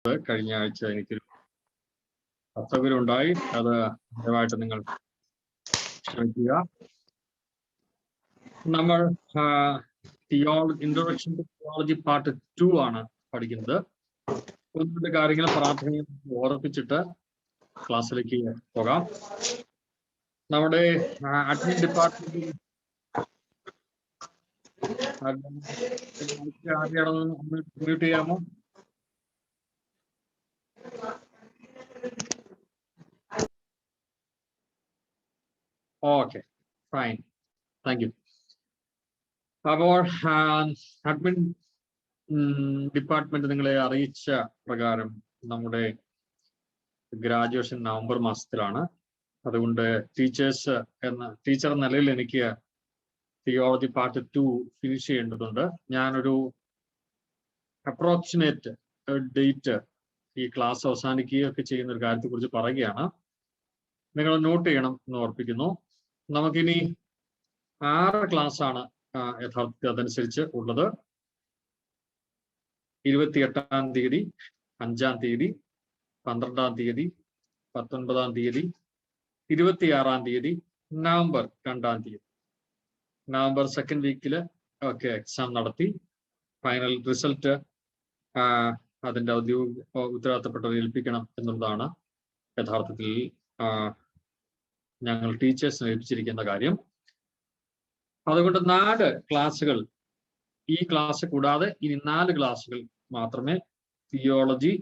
കഴിഞ്ഞ ആഴ്ച എനിക്കൊരു അസൗകര്യം ഉണ്ടായി. അത് ദയവായിട്ട് നിങ്ങൾ ക്ഷമിക്കുക. നമ്മൾ ഇൻട്രൊഡക്ഷൻ ടു തിയോളജി പാർട്ട് 2 ആണ് പഠിക്കുന്നത്. ഒന്ന് കാര്യങ്ങൾ പ്രാഥമിക ഓർപ്പിച്ചിട്ട് ക്ലാസ്സിലേക്ക് പോകാം. നമ്മുടെ അഡ്മിൻ ഡിപ്പാർട്ട്മെന്റിൽ മ്യൂട്ട് ചെയ്യാമോ? Okay, fine, thank you. അപ്പോൾ അഡ്മിൻ ഡിപ്പാർട്ട്മെന്റ് നിങ്ങളെ അറിയിച്ച പ്രകാരം നമ്മുടെ ഗ്രാജുവേഷൻ നവംബർ മാസത്തിലാണ്. അതുകൊണ്ട് ടീച്ചർ എന്ന നിലയിൽ എനിക്ക് തിയോളജി പാർട്ട് 2 ഫിനിഷ് ചെയ്യേണ്ടതുണ്ട്. ഞാനൊരു അപ്രോക്സിമേറ്റ് ഡേറ്റ് ഈ ക്ലാസ് അവസാനിക്കുകയൊക്കെ ചെയ്യുന്ന ഒരു കാര്യത്തെക്കുറിച്ച് പറയുകയാണ്. നിങ്ങൾ നോട്ട് ചെയ്യണം എന്ന് ഓർപ്പിക്കുന്നു. നമുക്കിനി 6 ക്ലാസ് ആണ് യഥാർത്ഥത്തിൽ അതനുസരിച്ച് ഉള്ളത്. 28-ാം തീയതി, 5-ാം തീയതി, 12-ാം തീയതി, 19-ാം തീയതി, 26-ാം തീയതി, നവംബർ 2-ാം തീയതി. നവംബർ സെക്കൻഡ് വീക്കിൽ ഒക്കെ എക്സാം നടത്തി ഫൈനൽ റിസൾട്ട് അതിൻ്റെ ഔദ്യോഗിക ഉത്തരവാദിത്തപ്പെട്ടവരെ ഏൽപ്പിക്കണം എന്നുള്ളതാണ് യഥാർത്ഥത്തിൽ ഞങ്ങൾ ടീച്ചേഴ്സിനെ ഏൽപ്പിച്ചിരിക്കുന്ന കാര്യം. അതുകൊണ്ട് 4 ക്ലാസ്സുകൾ, ഈ ക്ലാസ് കൂടാതെ ഇനി 4 ക്ലാസ്സുകൾ മാത്രമേ തിയോളജി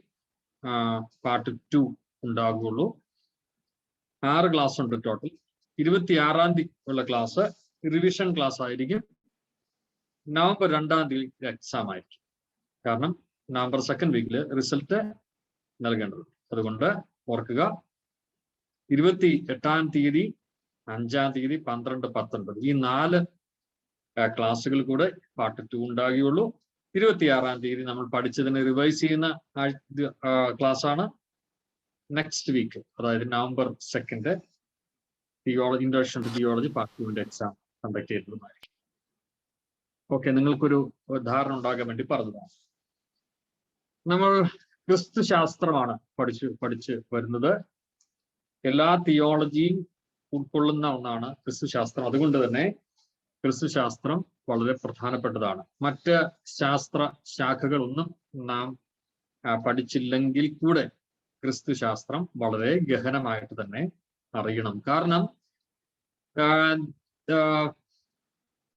പാർട്ട് 2 ഉണ്ടാകുകയുള്ളൂ. 6 ക്ലാസ് ഉണ്ട് ടോട്ടൽ. 26-ാം തീയതി ഉള്ള ക്ലാസ് റിവിഷൻ ക്ലാസ് ആയിരിക്കും. നവംബർ 2-ാം തീയതി എക്സാം ആയിരിക്കും. കാരണം നവംബർ സെക്കൻഡ് വീക്കിൽ റിസൾട്ട് നൽകേണ്ടതുണ്ട്. അതുകൊണ്ട് ഓർക്കുക, 28-ാം തീയതി, 5-ാം തീയതി, 12, 19 ഈ 4 ക്ലാസ്സുകൾ കൂടെ പാർട്ട് 2 ഉണ്ടാകുകയുള്ളൂ. 26-ാം തീയതി നമ്മൾ പഠിച്ചതിന് റിവൈസ് ചെയ്യുന്ന ക്ലാസ് ആണ്. നെക്സ്റ്റ് വീക്ക്, അതായത് November 2 theology introduction to theology part 2 exam conduct ചെയ്യുന്നതുമായിരിക്കും. ഓക്കെ, നിങ്ങൾക്കൊരു ധാരണ ഉണ്ടാകാൻ വേണ്ടി പറഞ്ഞതാണ്. നമ്മൾ ക്രിസ്തു ശാസ്ത്രമാണ് പഠിച്ച് വരുന്നത്. എല്ലാ തിയോളജിയും ഉൾക്കൊള്ളുന്ന ഒന്നാണ് ക്രിസ്തു ശാസ്ത്രം. അതുകൊണ്ട് തന്നെ ക്രിസ്തു ശാസ്ത്രം വളരെ പ്രധാനപ്പെട്ടതാണ്. മറ്റ് ശാസ്ത്ര ശാഖകളൊന്നും നാം പഠിച്ചില്ലെങ്കിൽ കൂടെ ക്രിസ്തു ശാസ്ത്രം വളരെ ഗഹനമായിട്ട് തന്നെ അറിയണം. കാരണം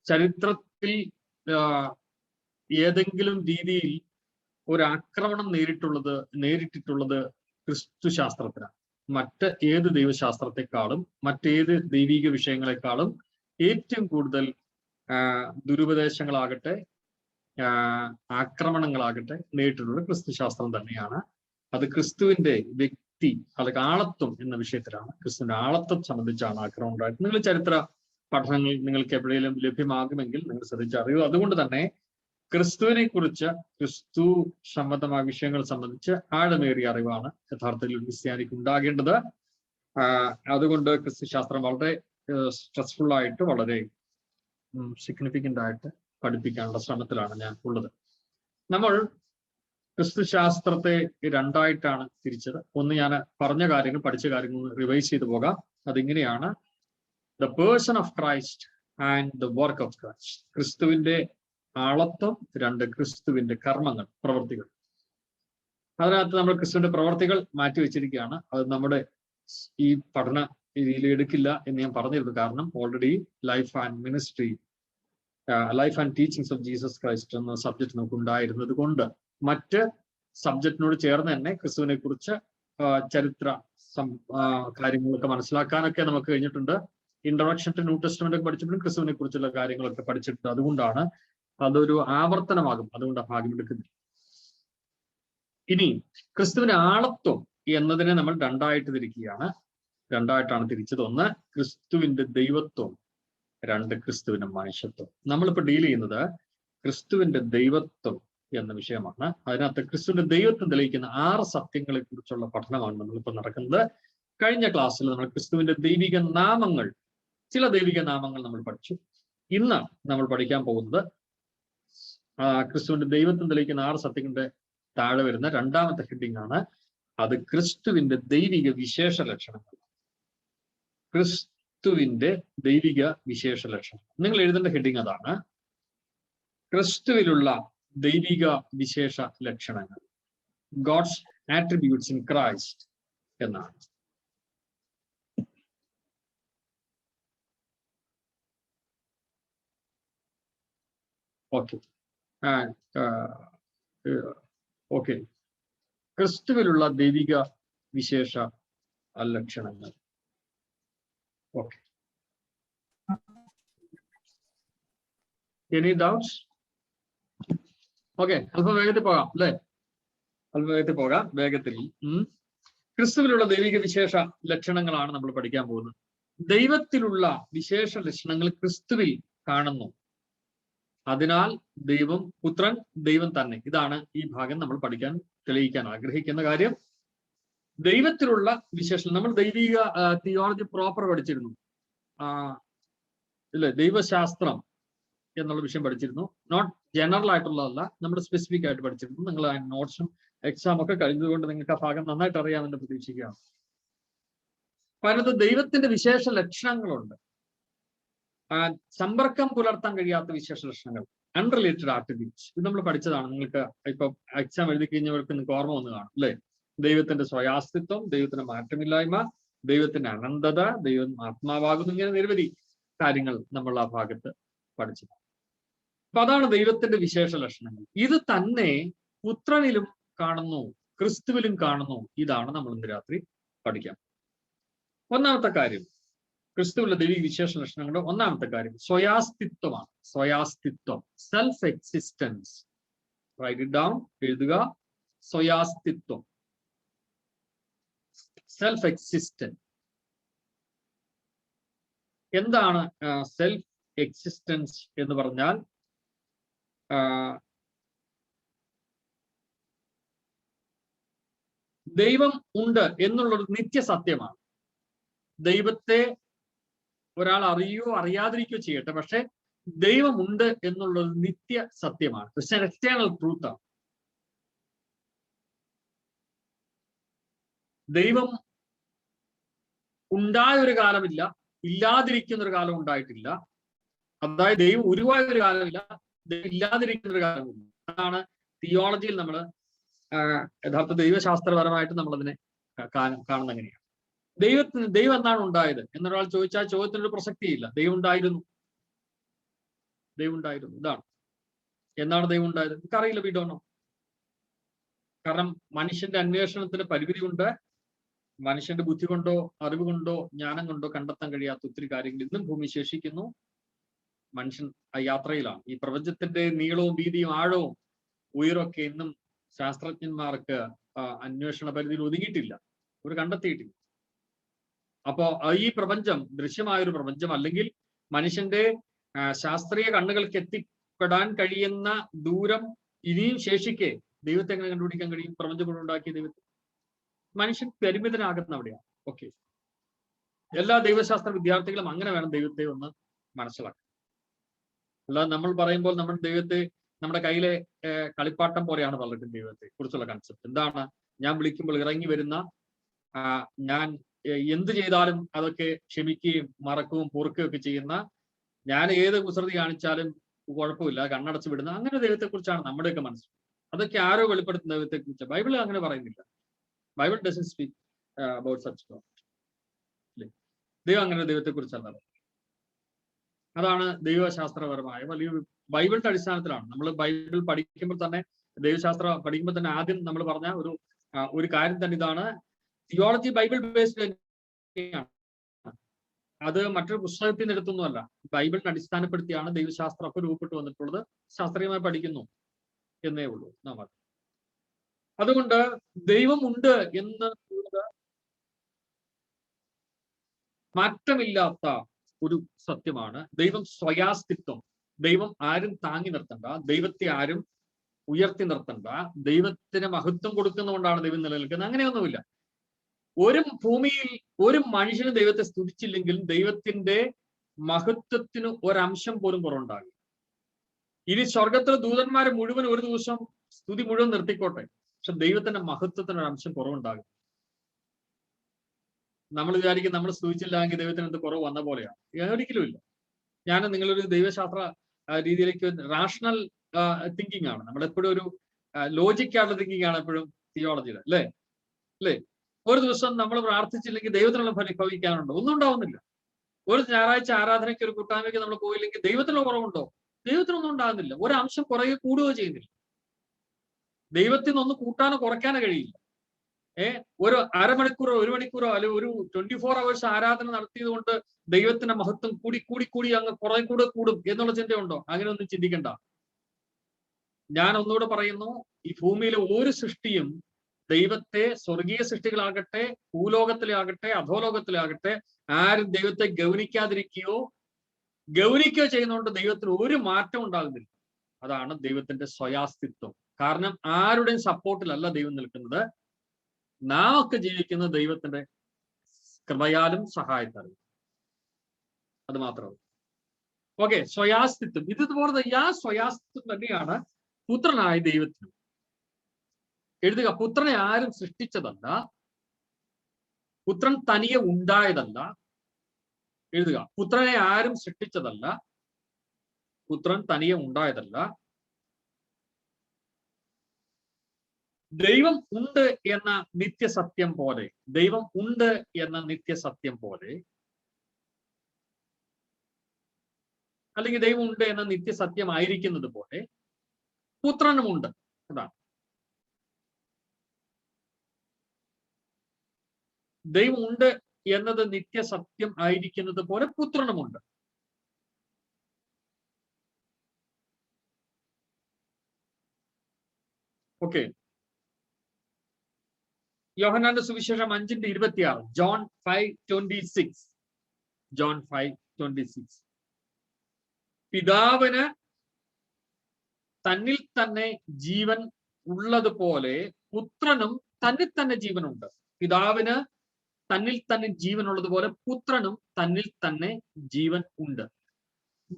ചരിത്രത്തിൽ ഏതെങ്കിലും രീതിയിൽ ഒരു ആക്രമണം നേരിട്ടിട്ടുള്ളത് ക്രിസ്തു ശാസ്ത്രത്തിനാണ്. മറ്റ് ഏത് ദൈവശാസ്ത്രത്തെക്കാളും മറ്റേത് ദൈവിക വിഷയങ്ങളെക്കാളും ഏറ്റവും കൂടുതൽ ദുരുപദേശങ്ങളാകട്ടെ ആക്രമണങ്ങളാകട്ടെ നേരിട്ടുള്ളത് ക്രിസ്തു ശാസ്ത്രം തന്നെയാണ്. അത് ക്രിസ്തുവിന്റെ വ്യക്തി അല്ലെങ്കിൽ ആളത്വം എന്ന വിഷയത്തിലാണ്. ക്രിസ്തുവിന്റെ ആളത്വം സംബന്ധിച്ചാണ് ആക്രമണം ഉണ്ടായത്. നിങ്ങൾ ചരിത്ര പഠനങ്ങൾ നിങ്ങൾക്ക് എവിടെയെങ്കിലും ലഭ്യമാകുമെങ്കിൽ നിങ്ങൾ ശ്രദ്ധിച്ചറിയൂ. അതുകൊണ്ട് തന്നെ ക്രിസ്തുവിനെ കുറിച്ച്, ക്രിസ്തു സംബന്ധമായ വിഷയങ്ങൾ സംബന്ധിച്ച് ആഴമേറിയ അറിവാണ് യഥാർത്ഥത്തിൽ ക്രിസ്ത്യാനിക്ക് ഉണ്ടാകേണ്ടത്. അതുകൊണ്ട് ക്രിസ്തു ശാസ്ത്രം വളരെ സ്ട്രെസ്ഫുൾ ആയിട്ട്, വളരെ സിഗ്നിഫിക്കൻ്റ് ആയിട്ട് പഠിപ്പിക്കാനുള്ള ശ്രമത്തിലാണ് ഞാൻ ഉള്ളത്. നമ്മൾ ക്രിസ്തു ശാസ്ത്രത്തെ 2ആയിട്ടാണ് തിരിച്ചത്. ഒന്ന്, ഞാൻ പറഞ്ഞ കാര്യങ്ങൾ, പഠിച്ച കാര്യങ്ങൾ റിവൈസ് ചെയ്തു പോകാം. അതിങ്ങനെയാണ്: the person of Christ and the work of Christ. ക്രിസ്തുവിന്റെ ആളത്വം. 2, ക്രിസ്തുവിന്റെ കർമ്മങ്ങൾ, പ്രവൃത്തികൾ. അതിനകത്ത് നമ്മൾ ക്രിസ്തുവിന്റെ പ്രവർത്തികൾ മാറ്റിവെച്ചിരിക്കുകയാണ്. അത് നമ്മുടെ ഈ പഠന രീതിയിൽ എടുക്കില്ല എന്ന് ഞാൻ പറഞ്ഞിരുന്നു. കാരണം already life and teachings of Jesus Christ എന്ന സബ്ജക്ട് നമുക്ക് ഉണ്ടായിരുന്നത് കൊണ്ട് മറ്റ് സബ്ജക്റ്റിനോട് ചേർന്ന് തന്നെ ക്രിസ്തുവിനെ കുറിച്ച് ചരിത്ര കാര്യങ്ങളൊക്കെ മനസ്സിലാക്കാനൊക്കെ നമുക്ക് കഴിഞ്ഞിട്ടുണ്ട്. ഇൻട്രൊഡക്ഷൻ ടു ന്യൂ ടെസ്റ്റ്മെന്റ് ഒക്കെ പഠിച്ചപ്പോഴും ക്രിസ്തുവിനെ കുറിച്ചുള്ള കാര്യങ്ങളൊക്കെ പഠിച്ചിട്ടുണ്ട്. അതുകൊണ്ടാണ് അതൊരു ആവർത്തനമാകും. അതുകൊണ്ട് ആ ഭാഗം എടുക്കുന്നില്ല. ഇനി ക്രിസ്തുവിന്റെ ആളത്വം എന്നതിനെ നമ്മൾ 2ആയിട്ട് തിരിക്കുകയാണ്. 2ആയിട്ടാണ് തിരിച്ചത്. 1, ക്രിസ്തുവിന്റെ ദൈവത്വം. 2, ക്രിസ്തുവിന്റെ മനുഷ്യത്വം. നമ്മളിപ്പോൾ ഡീൽ ചെയ്യുന്നത് ക്രിസ്തുവിന്റെ ദൈവത്വം എന്ന വിഷയമാണ്. അതിനകത്ത് ക്രിസ്തുവിന്റെ ദൈവത്വം തെളിയിക്കുന്ന 6 സത്യങ്ങളെ കുറിച്ചുള്ള പഠനമാണ് നമ്മളിപ്പോൾ നടക്കുന്നത്. കഴിഞ്ഞ ക്ലാസ്സിൽ നമ്മൾ ക്രിസ്തുവിന്റെ ദൈവിക നാമങ്ങൾ, ചില ദൈവിക നാമങ്ങൾ നമ്മൾ പഠിച്ചു. ഇന്ന് നമ്മൾ പഠിക്കാൻ പോകുന്നത് ക്രിസ്തുവിന്റെ ദൈവത്വം തെളിയിക്കുന്ന 6 സത്യങ്ങളുടെ താഴെ വരുന്ന രണ്ടാമത്തെ ഹെഡിങ് ആണ്. അത് ക്രിസ്തുവിന്റെ ദൈവിക വിശേഷ ലക്ഷണങ്ങൾ. ക്രിസ്തുവിന്റെ ദൈവിക വിശേഷ ലക്ഷണം. നിങ്ങൾ എഴുതേണ്ട ഹെഡിങ് അതാണ്, ക്രിസ്തുവിലുള്ള ദൈവിക വിശേഷ ലക്ഷണങ്ങൾ, ഗോഡ്സ് ആട്രിബ്യൂട്ട്സ് ഇൻ ക്രൈസ്റ്റ് എന്നാണ്. ഓക്കെ ഓക്കെ ക്രിസ്തുവിലുള്ള ദൈവിക വിശേഷ ലക്ഷണങ്ങൾ. Okay, any doubts? ഓക്കെ, അല്പം വേഗത്തിൽ പോകാം അല്ലേ? അല്പം വേഗത്തിൽ പോകാം. വേഗത്തിൽ ക്രിസ്തുവിലുള്ള ദൈവിക വിശേഷ ലക്ഷണങ്ങളാണ് നമ്മൾ പഠിക്കാൻ പോകുന്നത്. ദൈവത്തിലുള്ള വിശേഷ ലക്ഷണങ്ങൾ ക്രിസ്തുവിൽ കാണുന്നു. അതിനാൽ ദൈവം, പുത്രൻ, ദൈവം തന്നെ. ഇതാണ് ഈ ഭാഗം നമ്മൾ പഠിക്കാൻ, തെളിയിക്കാൻ ആഗ്രഹിക്കുന്ന കാര്യം. ദൈവത്തിലുള്ള വിശേഷം. നമ്മൾ ദൈവിക തിയോളജി പ്രോപ്പർ പഠിച്ചിരുന്നു ഇല്ലേ? ദൈവശാസ്ത്രം എന്നുള്ള വിഷയം പഠിച്ചിരുന്നു. നോട്ട് ജനറൽ ആയിട്ടുള്ളതല്ല, നമ്മൾ സ്പെസിഫിക് ആയിട്ട് പഠിച്ചിരുന്നു. നിങ്ങൾ ആ നോട്ട്സും എക്സാം ഒക്കെ കഴിഞ്ഞതുകൊണ്ട് നിങ്ങൾക്ക് ആ ഭാഗം നന്നായിട്ട് അറിയാമെന്ന് പ്രതീക്ഷിക്കുകയാണ്. അപ്പൊ അതിനകത്ത് ദൈവത്തിന്റെ വിശേഷ ലക്ഷണങ്ങളുണ്ട്. സമ്പർക്കം പുലർത്താൻ കഴിയാത്ത വിശേഷ ലക്ഷണങ്ങൾ, അൺറിലേറ്റഡ് ആട്രിബ്യൂട്ട്സ്. ഇത് നമ്മൾ പഠിച്ചതാണ്. നിങ്ങൾക്ക് ഇപ്പൊ എക്സാം എഴുതി കഴിഞ്ഞവർക്ക് നിങ്ങൾക്ക് ഓർമ്മ വന്ന് കാണും അല്ലെ? ദൈവത്തിന്റെ സ്വയാസ്തിത്വം, ദൈവത്തിന്റെ മാറ്റമില്ലായ്മ, ദൈവത്തിന്റെ അനന്തത, ദൈവം ആത്മാവാകുന്നു, ഇങ്ങനെ നിരവധി കാര്യങ്ങൾ നമ്മൾ ആ ഭാഗത്ത് പഠിച്ചതാണ്. അപ്പൊ അതാണ് ദൈവത്തിന്റെ വിശേഷ ലക്ഷണങ്ങൾ. ഇത് തന്നെ പുത്രനിലും കാണുന്നു, ക്രിസ്തുവിലും കാണുന്നു. ഇതാണ് നമ്മൾ ഇന്ന് രാത്രി പഠിക്കാം. ഒന്നാമത്തെ കാര്യം, ക്രിസ്തുവിലെ ദൈവിക വിശേഷ ലക്ഷണങ്ങളുടെ ഒന്നാമത്തെ കാര്യം സ്വയാസ്തിത്വമാണ്. സ്വയാസ്തിത്വം, self existence. Write it down, എഴുതുക. സ്വയാസ്തിത്വം, സെൽഫ് എക്സിസ്റ്റൻസ്. എന്താണ് സെൽഫ് എക്സിസ്റ്റൻസ് എന്ന് പറഞ്ഞാൽ? ദൈവം ഉണ്ട് എന്നുള്ളൊരു നിത്യസത്യമാണ്. ദൈവത്തെ ഒരാൾ അറിയോ അറിയാതിരിക്കുകയോ ചെയ്യട്ടെ, പക്ഷെ ദൈവമുണ്ട് എന്നുള്ളത് നിത്യ സത്യമാണ്. എക്സ്റ്റേണൽ ട്രൂത്താണ്. ദൈവം ഉണ്ടായ ഒരു കാലമില്ല, ഇല്ലാതിരിക്കുന്ന ഒരു കാലം ഉണ്ടായിട്ടില്ല. അതായത് ദൈവം ഉരുവായ ഒരു കാലമില്ല, ദൈവം ഇല്ലാതിരിക്കുന്ന ഒരു കാലമില്ല. അതാണ് തിയോളജിയിൽ നമ്മൾ യഥാർത്ഥ ദൈവശാസ്ത്രപരമായിട്ട് നമ്മളതിനെ കാണുന്ന എങ്ങനെയാണ്. ദൈവം എന്നാണ് ഉണ്ടായത് എന്നൊരാൾ ചോദിച്ചാൽ ചോദ്യത്തിനൊരു പ്രസക്തിയില്ല. ദൈവം ഉണ്ടായിരുന്നു, ദൈവം ഉണ്ടായിരുന്നു. ഇതാണ്. എന്നാണ് ദൈവം ഉണ്ടായത്? നമുക്കറിയില്ല, വി ഡോണ്ട് നോ. കാരണം മനുഷ്യന്റെ അന്വേഷണത്തിന് പരിമിതി കൊണ്ട്, മനുഷ്യന്റെ ബുദ്ധി കൊണ്ടോ അറിവ് കൊണ്ടോ ജ്ഞാനം കൊണ്ടോ കണ്ടെത്താൻ കഴിയാത്ത ഒത്തിരി കാര്യങ്ങൾ ഇന്നും ഭൂമി ശേഷിക്കുന്നു. മനുഷ്യൻ ആ യാത്രയിലാണ്. ഈ പ്രപഞ്ചത്തിന്റെ നീളവും വീതിയും ആഴവും ഉയരമൊക്കെ ഇന്നും ശാസ്ത്രജ്ഞന്മാർക്ക് അന്വേഷണ പരിധിയിൽ ഒതുങ്ങിയിട്ടില്ല, അവർ കണ്ടെത്തിയിട്ടില്ല. അപ്പോ ഈ പ്രപഞ്ചം ദൃശ്യമായൊരു പ്രപഞ്ചം, അല്ലെങ്കിൽ മനുഷ്യന്റെ ശാസ്ത്രീയ കണ്ണുകൾക്ക് എത്തിപ്പെടാൻ കഴിയുന്ന ദൂരം ഇനിയും ശേഷിക്കെ ദൈവത്തെ എങ്ങനെ കണ്ടുപിടിക്കാൻ കഴിയും? പ്രപഞ്ചം കൊണ്ടുണ്ടാക്കിയ ദൈവത്തെ. മനുഷ്യൻ പരിമിതനാകുന്ന അവിടെയാണ്. ഓക്കെ, എല്ലാ ദൈവശാസ്ത്ര വിദ്യാർത്ഥികളും അങ്ങനെ വേണം ദൈവത്തെ ഒന്ന് മനസ്സിലാക്കാൻ. അല്ലാതെ നമ്മൾ പറയുമ്പോൾ നമ്മൾ ദൈവത്തെ നമ്മുടെ കയ്യിലെ കളിപ്പാട്ടം പോലെയാണ് പലർക്കും ദൈവത്തെ കുറിച്ചുള്ള കൺസെപ്റ്റ്. എന്താണ്? ഞാൻ വിളിക്കുമ്പോൾ ഇറങ്ങി വരുന്ന, ഞാൻ എന്ത് ചെയ്താലും അതൊക്കെ ക്ഷമിക്കുകയും മറക്കുകയും പൊറുക്കുകയും ഒക്കെ ചെയ്യുന്ന, ഞാൻ ഏത് കുസൃതി കാണിച്ചാലും കുഴപ്പമില്ല, കണ്ണടച്ച് വിടുന്ന, അങ്ങനെ ദൈവത്തെ കുറിച്ചാണ് നമ്മുടെയൊക്കെ മനസ്സ്. അതൊക്കെ ആരോ വെളിപ്പെടുത്തുന്ന ദൈവത്തെ കുറിച്ച് ബൈബിൾ അങ്ങനെ പറയുന്നില്ല. Bible doesn't speak about such God. ദൈവം അങ്ങനെ ദൈവത്തെ കുറിച്ചല്ല. അതാണ് ദൈവശാസ്ത്രപരമായ വലിയ ബൈബിളിന്റെ അടിസ്ഥാനത്തിലാണ് നമ്മൾ ബൈബിൾ പഠിക്കുമ്പോൾ തന്നെ, ദൈവശാസ്ത്രം പഠിക്കുമ്പോൾ തന്നെ ആദ്യം നമ്മൾ പറഞ്ഞ ഒരു കാര്യം തന്നെ ഇതാണ്: തിയോളജി ബൈബിൾ ബേസ്ഡ് തന്നെയാണ്. അത് മറ്റൊരു പുസ്തകത്തിൽ നിന്ന് എടുത്തൊന്നുമല്ല, ബൈബിളിനെ അടിസ്ഥാനപ്പെടുത്തിയാണ് ദൈവശാസ്ത്രമൊക്കെ രൂപപ്പെട്ടു വന്നിട്ടുള്ളത്. ശാസ്ത്രീയമായി പഠിക്കുന്നു എന്നേ ഉള്ളൂ നമ്മൾ. അതുകൊണ്ട് ദൈവമുണ്ട് എന്നുള്ളത് മാറ്റമില്ലാത്ത ഒരു സത്യമാണ്. ദൈവം സ്വയാസ്തിത്വം. ദൈവം ആരും താങ്ങി നിർത്തണ്ട, ദൈവത്തെ ആരും ഉയർത്തി നിർത്തണ്ട, ദൈവത്തിന് മഹത്വം കൊടുക്കുന്നതുകൊണ്ടാണ് ദൈവം നിലനിൽക്കുന്നത്, അങ്ങനെയൊന്നുമില്ല. ഒരു ഭൂമിയിൽ ഒരു മനുഷ്യന് ദൈവത്തെ സ്തുതിച്ചില്ലെങ്കിൽ ദൈവത്തിന്റെ മഹത്വത്തിന് ഒരംശം പോലും കുറവുണ്ടാകും. ഇനി സ്വർഗത്തിലെ ദൂതന്മാരെ മുഴുവൻ ഒരു ദിവസം സ്തുതി മുഴുവൻ നിർത്തിക്കോട്ടെ, പക്ഷെ ദൈവത്തിന്റെ മഹത്വത്തിന് ഒരു അംശം കുറവുണ്ടാകും. നമ്മൾ വിചാരിക്കും നമ്മൾ സ്തുതിച്ചില്ലെങ്കിൽ ദൈവത്തിന് എന്ത് കുറവ് വന്ന പോലെയാണ്. ഒരിക്കലും ഇല്ല. ഞാൻ നിങ്ങളൊരു ദൈവശാസ്ത്ര രീതിയിലേക്ക് റാഷണൽ തിങ്കിങ് ആണ്. നമ്മളെപ്പോഴും ഒരു ലോജിക്കായിട്ടുള്ള തിങ്കിങ് ആണ് എപ്പോഴും തിയോളജിയുടെ, അല്ലേ? ഒരു ദിവസം നമ്മൾ പ്രാർത്ഥിച്ചില്ലെങ്കിൽ ദൈവത്തിനുള്ള ഫലം ഭവിക്കാനുണ്ടോ? ഒന്നും ഉണ്ടാവുന്നില്ല. ഒരു ഞായറാഴ്ച ആരാധനയ്ക്ക് ഒരു കൂട്ടായ്മയ്ക്ക് നമ്മൾ പോയില്ലെങ്കിൽ ദൈവത്തിനുള്ള കുറവുണ്ടോ? ദൈവത്തിനൊന്നും ഉണ്ടാകുന്നില്ല. ഒരു അംശം കുറയുകയോ കൂടുകയോ ചെയ്യുന്നില്ല. ദൈവത്തിൽ നിന്നൊന്ന് കൂട്ടാനോ കുറയ്ക്കാനോ കഴിയില്ല. ഒരു അരമണിക്കൂറോ 1 മണിക്കൂറോ അല്ലെങ്കിൽ ഒരു 24 hours ആരാധന നടത്തിയത് കൊണ്ട് ദൈവത്തിന്റെ മഹത്വം കൂടി അങ്ങ് കുറെ കൂടെ കൂടും എന്നുള്ള ചിന്തയുണ്ടോ? അങ്ങനെ ഒന്നും ചിന്തിക്കണ്ട. ഞാൻ ഒന്നുകൂടെ പറയുന്നു, ഈ ഭൂമിയിലെ ഒരു സൃഷ്ടിയും ദൈവത്തെ, സ്വർഗീയ സൃഷ്ടികളാകട്ടെ, ഭൂലോകത്തിലെ ആകട്ടെ, അധോലോകത്തിലെ ആകട്ടെ, ആരും ദൈവത്തെ ഗൗനിക്കുകയോ ചെയ്യുന്നതുകൊണ്ട് ദൈവത്തിന് ഒരു മാറ്റം ഉണ്ടാകുന്നില്ല. അതാണ് ദൈവത്തിന്റെ സ്വയാസ്തിത്വം. കാരണം ആരുടെയും സപ്പോർട്ടിലല്ല ദൈവം നിൽക്കുന്നത്. നാം ഒക്കെ ജീവിക്കുന്നത് ദൈവത്തിന്റെ കൃപയാലും സഹായത്താലും. അത് മാത്രമല്ല. ഓക്കെ, സ്വയാസ്തിത്വം. ഇതുപോലെ ആ സ്വയാസ്തിത്വം തന്നെയാണ് പുത്രനായ ദൈവത്തിനും. എഴുതുക, പുത്രനെ ആരും സൃഷ്ടിച്ചതല്ല, പുത്രൻ തനിയെ ഉണ്ടായതല്ല. എഴുതുക, പുത്രനെ ആരും സൃഷ്ടിച്ചതല്ല, പുത്രൻ തനിയെ ഉണ്ടായതല്ല. ദൈവം ഉണ്ട് എന്ന നിത്യസത്യം പോലെ, ദൈവം ഉണ്ട് എന്ന നിത്യസത്യം പോലെ, അല്ലെങ്കിൽ ദൈവം ഉണ്ട് എന്ന നിത്യസത്യമായിരിക്കുന്നത് പോലെ പുത്രനുമുണ്ട്. അതാണ് ദൈവം ഉണ്ട് എന്നത് നിത്യസത്യം ആയിരിക്കുന്നത് പോലെ പുത്രനുമുണ്ട്. ഓക്കെ, യോഹന്നാന്റെ സുവിശേഷം 5:26, John 5:26. John 5:26. പിതാവിന് തന്നിൽ തന്നെ ജീവൻ ഉള്ളതുപോലെ പുത്രനും തന്നിൽ തന്നെ ജീവനുണ്ട്. പിതാവിന് തന്നിൽ തന്നെ ജീവൻ ഉള്ളതുപോലെ പുത്രനും തന്നിൽ തന്നെ ജീവൻ ഉണ്ട്.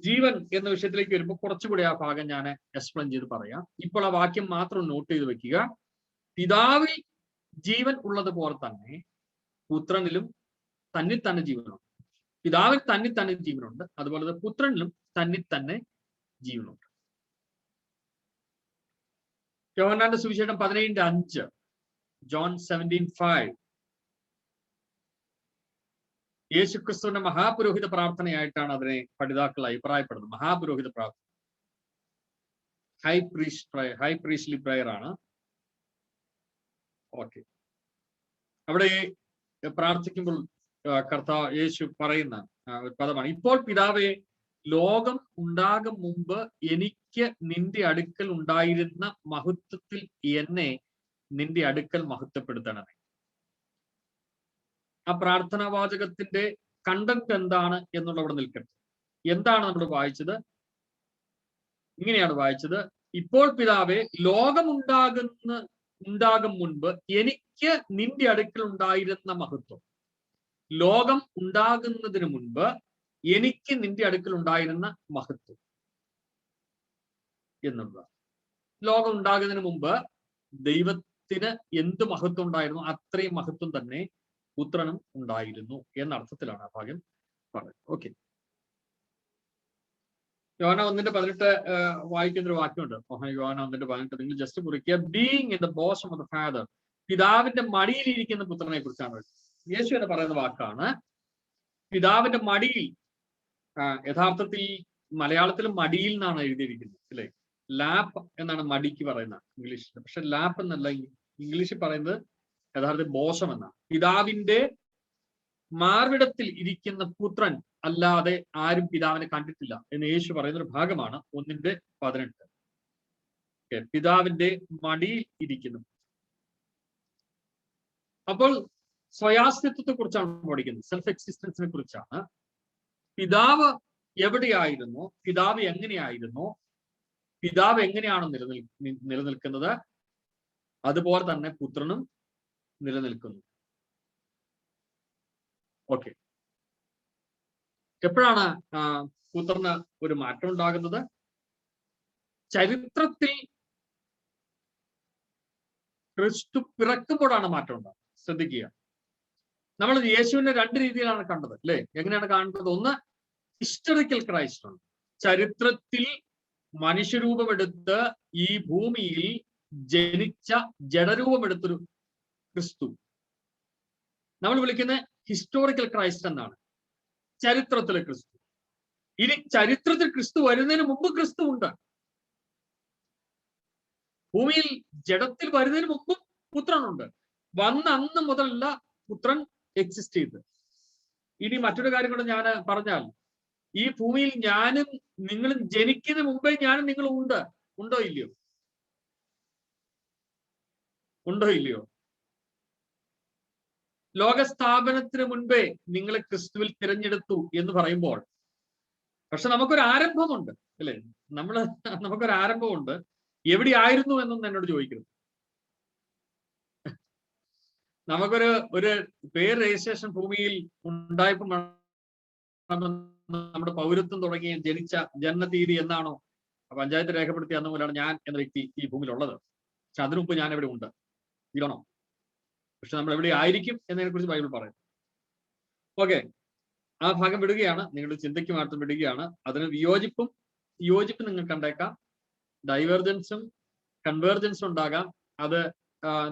ജീവൻ എന്ന വിഷയത്തിലേക്ക് വരുമ്പോൾ കുറച്ചുകൂടി ആ ഭാഗം ഞാൻ എക്സ്പ്ലെയിൻ ചെയ്ത് പറയാം. ഇപ്പോൾ ആ വാക്യം മാത്രം നോട്ട് ചെയ്ത് വെക്കുക. പിതാവിൽ ജീവൻ ഉള്ളതുപോലെ തന്നെ പുത്രനിലും തന്നിൽ തന്നെ ജീവനുണ്ട്. പിതാവിൽ തന്നിൽ തന്നെ ജീവനുണ്ട്, അതുപോലെ പുത്രനിലും തന്നിൽ തന്നെ ജീവനുണ്ട്. യോഹന്നാന്റെ സുവിശേഷം 17:5, John 17:5. യേശുക്രിസ്തുവിന്റെ മഹാപുരോഹിത പ്രാർത്ഥനയായിട്ടാണ് അതിനെ പഠിതാക്കൾ അഭിപ്രായപ്പെടുന്നത്. മഹാപുരോഹിത പ്രാർത്ഥന, ഹൈ പ്രീസ്റ്റ്ലി പ്രയർ ആണ്. ഓക്കെ, അവിടെ പ്രാർത്ഥിക്കുമ്പോൾ യേശു പറയുന്ന ഒരു പദമാണ്, ഇപ്പോൾ പിതാവേ, ലോകം ഉണ്ടാകും മുമ്പ് എനിക്ക് നിന്റെ അടുക്കൽ ഉണ്ടായിരുന്ന മഹത്വത്തിൽ എന്നെ നിന്റെ അടുക്കൽ മഹത്വപ്പെടുത്തണമേ. ആ പ്രാർത്ഥനാ വാചകത്തിന്റെ കണ്ടന്റ് എന്താണ് എന്നുള്ള അവിടെ നിൽക്കട്ടെ. എന്താണ് നമ്മൾ വായിച്ചത്? ഇങ്ങനെയാണ് വായിച്ചത്, ഇപ്പോൾ പിതാവേ, ലോകം ഉണ്ടാകും മുൻപ് എനിക്ക് നിന്റെ അടുക്കൽ ഉണ്ടായിരുന്ന മഹത്വം. ലോകം ഉണ്ടാകുന്നതിന് മുൻപ് എനിക്ക് നിന്റെ അടുക്കൽ ഉണ്ടായിരുന്ന മഹത്വം എന്നുള്ളതാണ്. ലോകം ഉണ്ടാകുന്നതിന് മുമ്പ് ദൈവത്തിന് എന്ത് മഹത്വം ഉണ്ടായിരുന്നു അത്രയും മഹത്വം തന്നെ പുത്രനും ഉണ്ടായിരുന്നു എന്ന അർത്ഥത്തിലാണ് ആ ഭാഗ്യം പറയുന്നത്. ഓക്കെ, യോഹന്നാൻ 1:18 വായിക്കുന്ന ഒരു വാക്യമുണ്ട്. യോഹന്നാൻ 1:18 നിങ്ങൾ ജസ്റ്റ് കുറിക്കുക. Being in the bosom of the father, പിതാവിന്റെ മടിയിലിരിക്കുന്ന പുത്രനെ കുറിച്ചാണ് യേശു എന്ന് പറയുന്ന വാക്കാണ്. പിതാവിന്റെ മടിയിൽ, യഥാർത്ഥത്തിൽ മലയാളത്തിൽ മടിയിൽ നിന്നാണ് എഴുതിയിരിക്കുന്നത്, അല്ലെ? ലാപ്പ് എന്നാണ് മടിക്ക് പറയുന്നത് ഇംഗ്ലീഷിൽ, പക്ഷെ ലാപ്പ് എന്നല്ല ഇംഗ്ലീഷിൽ പറയുന്നത് യഥാർത്ഥത്തിൽ ബോസം എന്നാണ്. പിതാവിന്റെ മാർവിടത്തിൽ ഇരിക്കുന്ന പുത്രൻ അല്ലാതെ ആരും പിതാവിനെ കണ്ടിട്ടില്ല എന്ന് യേശു പറയുന്ന ഒരു ഭാഗമാണ് 1:18. പിതാവിന്റെ മടിയിൽ ഇരിക്കുന്നു. അപ്പോൾ സ്വയാസ്തിത്വത്തെ കുറിച്ചാണ് പഠിക്കുന്നത്, സെൽഫ് എക്സിസ്റ്റൻസിനെ കുറിച്ചാണ്. പിതാവ് എവിടെയായിരുന്നു, പിതാവ് എങ്ങനെയായിരുന്നു, പിതാവ് എങ്ങനെയാണ് നിലനിൽക്കുന്നത്, അതുപോലെ തന്നെ പുത്രനും നിലനിൽക്കുന്നു. ഓക്കെ, എപ്പോഴാണ് പുത്രന് ഒരു മാറ്റം ഉണ്ടാകുന്നത്? ചരിത്രത്തിൽ ക്രിസ്തു പിറക്കുമ്പോഴാണ് മാറ്റം ഉണ്ടാകുന്നത്. ശ്രദ്ധിക്കുക, നമ്മൾ യേശുവിനെ രണ്ട് രീതിയിലാണ് കണ്ടത് അല്ലെ? എങ്ങനെയാണ് കാണുന്നത്? ഒന്ന്, ഹിസ്റ്ററിക്കൽ ക്രൈസ്റ്റ് ഉണ്ട്, ചരിത്രത്തിൽ മനുഷ്യരൂപമെടുത്ത് ഈ ഭൂമിയിൽ ജനിച്ച ജഡരൂപമെടുത്തൊരു ക്രിസ്തു. നമ്മൾ വിളിക്കുന്ന ഹിസ്റ്റോറിക്കൽ ക്രൈസ്റ്റ് എന്നാണ്, ചരിത്രത്തിലെ ക്രിസ്തു. ഇനി ചരിത്രത്തിൽ ക്രിസ്തു വരുന്നതിന് മുമ്പ് ക്രിസ്തു ഉണ്ട്. ഭൂമിയിൽ ജഡത്തിൽ വരുന്നതിന് മുമ്പും പുത്രനുണ്ട്. വന്ന അന്ന് മുതലല്ല പുത്രൻ എക്സിസ്റ്റ് ചെയ്ത്. ഇനി മറ്റൊരു കാര്യം കൂടെ ഞാൻ പറഞ്ഞാൽ, ഈ ഭൂമിയിൽ ഞാനും നിങ്ങളും ജനിക്കുന്നതിന് മുമ്പേ ഞാനും നിങ്ങളും ഉണ്ട്. ഉണ്ടോ ഇല്ലയോ? ഉണ്ടോ ഇല്ലയോ? ലോകസ്ഥാപനത്തിന് മുൻപേ നിങ്ങളെ ക്രിസ്തുവിൽ തിരഞ്ഞെടുത്തു എന്ന് പറയുമ്പോൾ, പക്ഷെ നമുക്കൊരു ആരംഭമുണ്ട് അല്ലെ? നമുക്കൊരു ആരംഭമുണ്ട്. എവിടെയായിരുന്നു എന്നൊന്നും എന്നോട് ചോദിക്കരുത്. നമുക്കൊരു പേര് രജിസ്ട്രേഷൻ ഭൂമിയിൽ ഉണ്ടായപ്പോൾ നമ്മുടെ പൗരത്വം തുടങ്ങി ജനിച്ച ജന്മതീയതി എന്നാണോ പഞ്ചായത്ത് രേഖപ്പെടുത്തിയ അന്ന് മുതലാണ് ഞാൻ എന്ന വ്യക്തി ഈ ഭൂമിയിലുള്ളത്. പക്ഷെ അതിനു മുമ്പ് ഞാൻ എവിടെ ഉണ്ട് ഇല്ലണോ? പക്ഷെ നമ്മൾ എവിടെ ആയിരിക്കും എന്നതിനെ കുറിച്ച് ബൈബിൾ പറയും. ഓക്കെ, ആ ഭാഗം വിടുകയാണ്, നിങ്ങളുടെ ചിന്തയ്ക്ക് മാത്രം വിടുകയാണ്. അതിന് വിയോജിപ്പ് നിങ്ങൾ കണ്ടേക്കാം, ഡൈവേർജൻസും കൺവേർജൻസും ഉണ്ടാകാം. അത്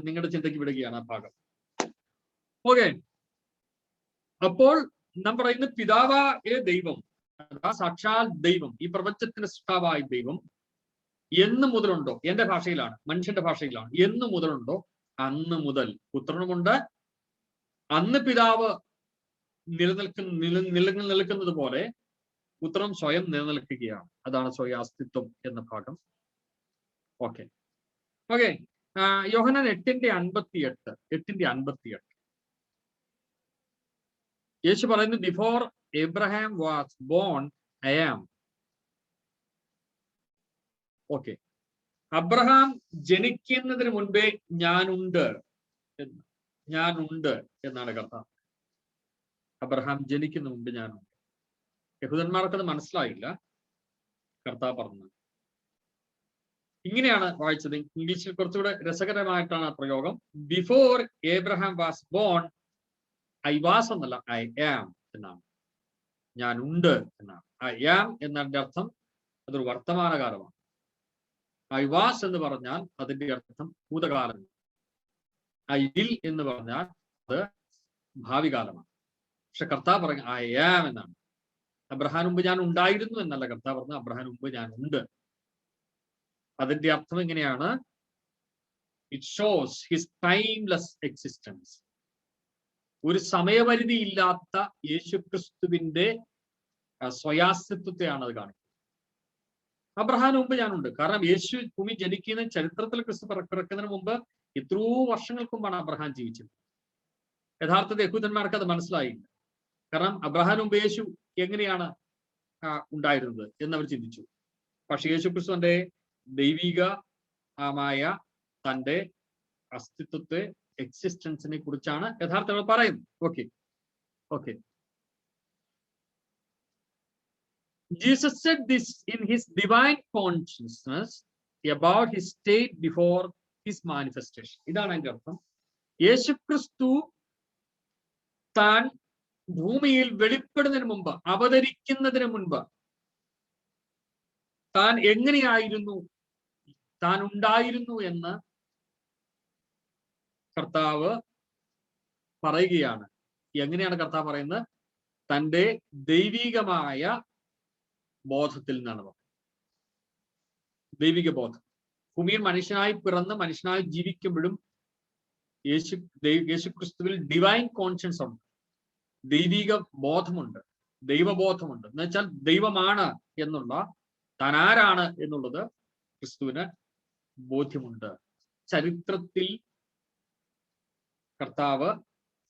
നിങ്ങളുടെ ചിന്തയ്ക്ക് വിടുകയാണ് ആ ഭാഗം. ഓക്കെ, അപ്പോൾ നാം പറയുന്ന പിതാവായ ദൈവം, സാക്ഷാൽ ദൈവം, ഈ പ്രപഞ്ചത്തിന്റെ സൃഷ്ടാവായ ദൈവം എന്ന് മുതലുണ്ടോ? എന്റെ ഭാഷയിലാണ്, മനുഷ്യന്റെ ഭാഷയിലാണ്. എന്ന് മുതലുണ്ടോ അന്ന് മുതൽ പുത്രനുമുണ്ട്. അന്ന് പിതാവ് നിലനിൽക്കുന്നത് പോലെ പുത്രൻ സ്വയം നിലനിൽക്കുകയാണ്. അതാണ് സ്വയാസ്തിത്വം എന്ന ഭാഗം. ഓക്കെ, യോഹന്നാൻ 8:58 യേശു പറയുന്നു, before Abraham was born I am. Okay, Abraham ജനിക്കുന്നതിന് മുൻപേ ഞാനുണ്ട് എന്നാണ് കർത്താവ്. അബ്രഹാം ജനിക്കുന്ന മുമ്പ് ഞാനുണ്ട്. യഹൂദന്മാർക്കത് മനസ്സിലായില്ല. കർത്താവ് പറഞ്ഞു. ഇങ്ങനെയാണ് വായിച്ചത്. ഇംഗ്ലീഷിൽ കുറച്ചുകൂടെ രസകരമായിട്ടാണ് ആ പ്രയോഗം. Before Abraham was born I was എന്നല്ല, ഐ ആം എന്നാണ്. ഞാൻ ഉണ്ട് എന്നാണ്. ഐ ആം എന്നതിന്റെ അർത്ഥം അതൊരു വർത്തമാനകാലമാണ്. ഐ വാസ് എന്ന് പറഞ്ഞാൽ അതിന്റെ അർത്ഥം ഭൂതകാലം. ഐ വിൽ എന്ന് പറഞ്ഞാൽ അത് ഭാവി കാലമാണ്. പക്ഷെ കർത്താവ് പറഞ്ഞു ഐ ആം എന്നാണ്. അബ്രഹാം മുമ്പ് ഞാൻ ഉണ്ടായിരുന്നു എന്നല്ല കർത്താവ് പറഞ്ഞു, അബ്രഹാം മുമ്പ് ഞാൻ ഉണ്ട്. അതിന്റെ അർത്ഥം എങ്ങനെയാണ്? It shows his timeless existence. ഒരു സമയപരിധി ഇല്ലാത്ത യേശുക്രിസ്തുവിന്റെ സ്വയാസ്തിത്വത്തെയാണ് അത് കാണിക്കുന്നത്. അബ്രഹാം മുമ്പ് ഞാനുണ്ട്. കാരണം യേശു ഭൂമി ജനിക്കുന്ന ചരിത്രത്തിൽ ക്രിസ്തു പിറക്കുന്നതിന് മുമ്പ് എത്രയോ വർഷങ്ങൾക്ക് മുമ്പാണ് അബ്രഹാം ജീവിച്ചത്. യഥാർത്ഥത്തിൽ യഹൂദന്മാർക്ക് അത് മനസ്സിലായില്ല. കാരണം അബ്രഹാം മുമ്പ് യേശു എങ്ങനെയാണ് ഉണ്ടായിരുന്നത് എന്നവർ ചിന്തിച്ചു. പക്ഷെ യേശു ക്രിസ്തുവിന്റെ ദൈവികമായ തന്റെ അസ്തിത്വത്തെ, എക്സിസ്റ്റൻസിനെ കുറിച്ചാണ് യഥാർത്ഥത്തിൽ പറയുന്നത്. Okay. Jesus said this in his divine consciousness about his state before his manifestation. ഇതാണ് അതിന്റെ അർത്ഥം. യേശുക്രിസ്തു താൻ ഭൂമിയിൽ വെളിപ്പെടുന്നതിന് മുമ്പ്, അവതരിക്കുന്നതിന് മുൻപ് താൻ എങ്ങനെയായിരുന്നു, താൻ ഉണ്ടായിരുന്നു എന്ന് കർത്താവ് പറയുകയാണ്. എങ്ങനെയാണ് കർത്താവ് പറയുന്നത്? തൻ്റെ ദൈവികമായ ബോധത്തിൽ നിന്നാണ് പറയുന്നത്. ദൈവിക ബോധം. ഭൂമിയിൽ മനുഷ്യനായി പിറന്ന് മനുഷ്യനായി ജീവിക്കുമ്പോഴും യേശുക്രിസ്തുവിൽ ഡിവൈൻ കോൺഷ്യൻസ് ഉണ്ട്, ദൈവിക ബോധമുണ്ട്, ദൈവബോധമുണ്ട്. എന്ന് വെച്ചാൽ ദൈവമാണ് എന്നുള്ള, താൻ ആരാണ് എന്നുള്ളത് ക്രിസ്തുവിന് ബോധ്യമുണ്ട്. ചരിത്രത്തിൽ കർത്താവ്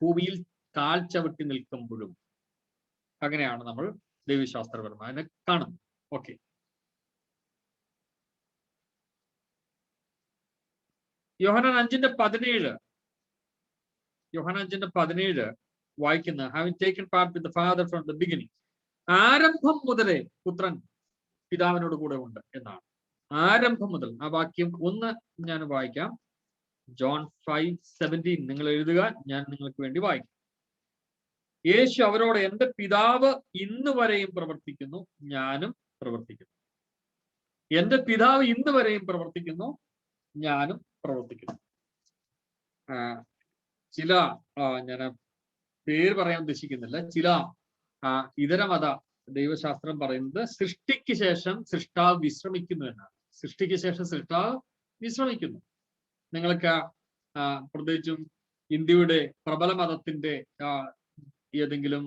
ഭൂമിയിൽ കാൽ ചവിട്ടി നിൽക്കുമ്പോഴും അങ്ങനെയാണ് നമ്മൾ ദൈവശാസ്ത്രപരമായി കാണുന്നത്. ഓക്കെ, യോഹന്നാൻ 5:17 വായിക്കുന്ന having taken part with the father from the beginning. ആരംഭം മുതലേ പുത്രൻ പിതാവിനോട് കൂടെ ഉണ്ട് എന്നാണ്. ആരംഭം മുതൽ. ആ വാക്യം ഒന്ന് ഞാൻ വായിക്കാം. ജോൺ 5:17 നിങ്ങൾ എഴുതുക, ഞാൻ നിങ്ങൾക്ക് വേണ്ടി വായിക്കും. യേശു അവരോട്, എന്റെ പിതാവ് ഇന്ന് വരെയും പ്രവർത്തിക്കുന്നു, ഞാനും പ്രവർത്തിക്കുന്നു. എന്റെ പിതാവ് ഇന്ന് വരെയും പ്രവർത്തിക്കുന്നു, ഞാനും പ്രവർത്തിക്കുന്നു. ചില ഞാൻ പേര് പറയാൻ ഉദ്ദേശിക്കുന്നില്ല, ചില ഇതര മത ദൈവശാസ്ത്രം പറയുന്നത് സൃഷ്ടിക്ക് ശേഷം സൃഷ്ടാവ് വിശ്രമിക്കുന്നു എന്നാണ്. സൃഷ്ടിക്ക് ശേഷം സൃഷ്ടാവ് വിശ്രമിക്കുന്നു. നിങ്ങൾക്ക് പ്രത്യേകിച്ചും ഇന്ത്യയുടെ പ്രബല മതത്തിന്റെ ഏതെങ്കിലും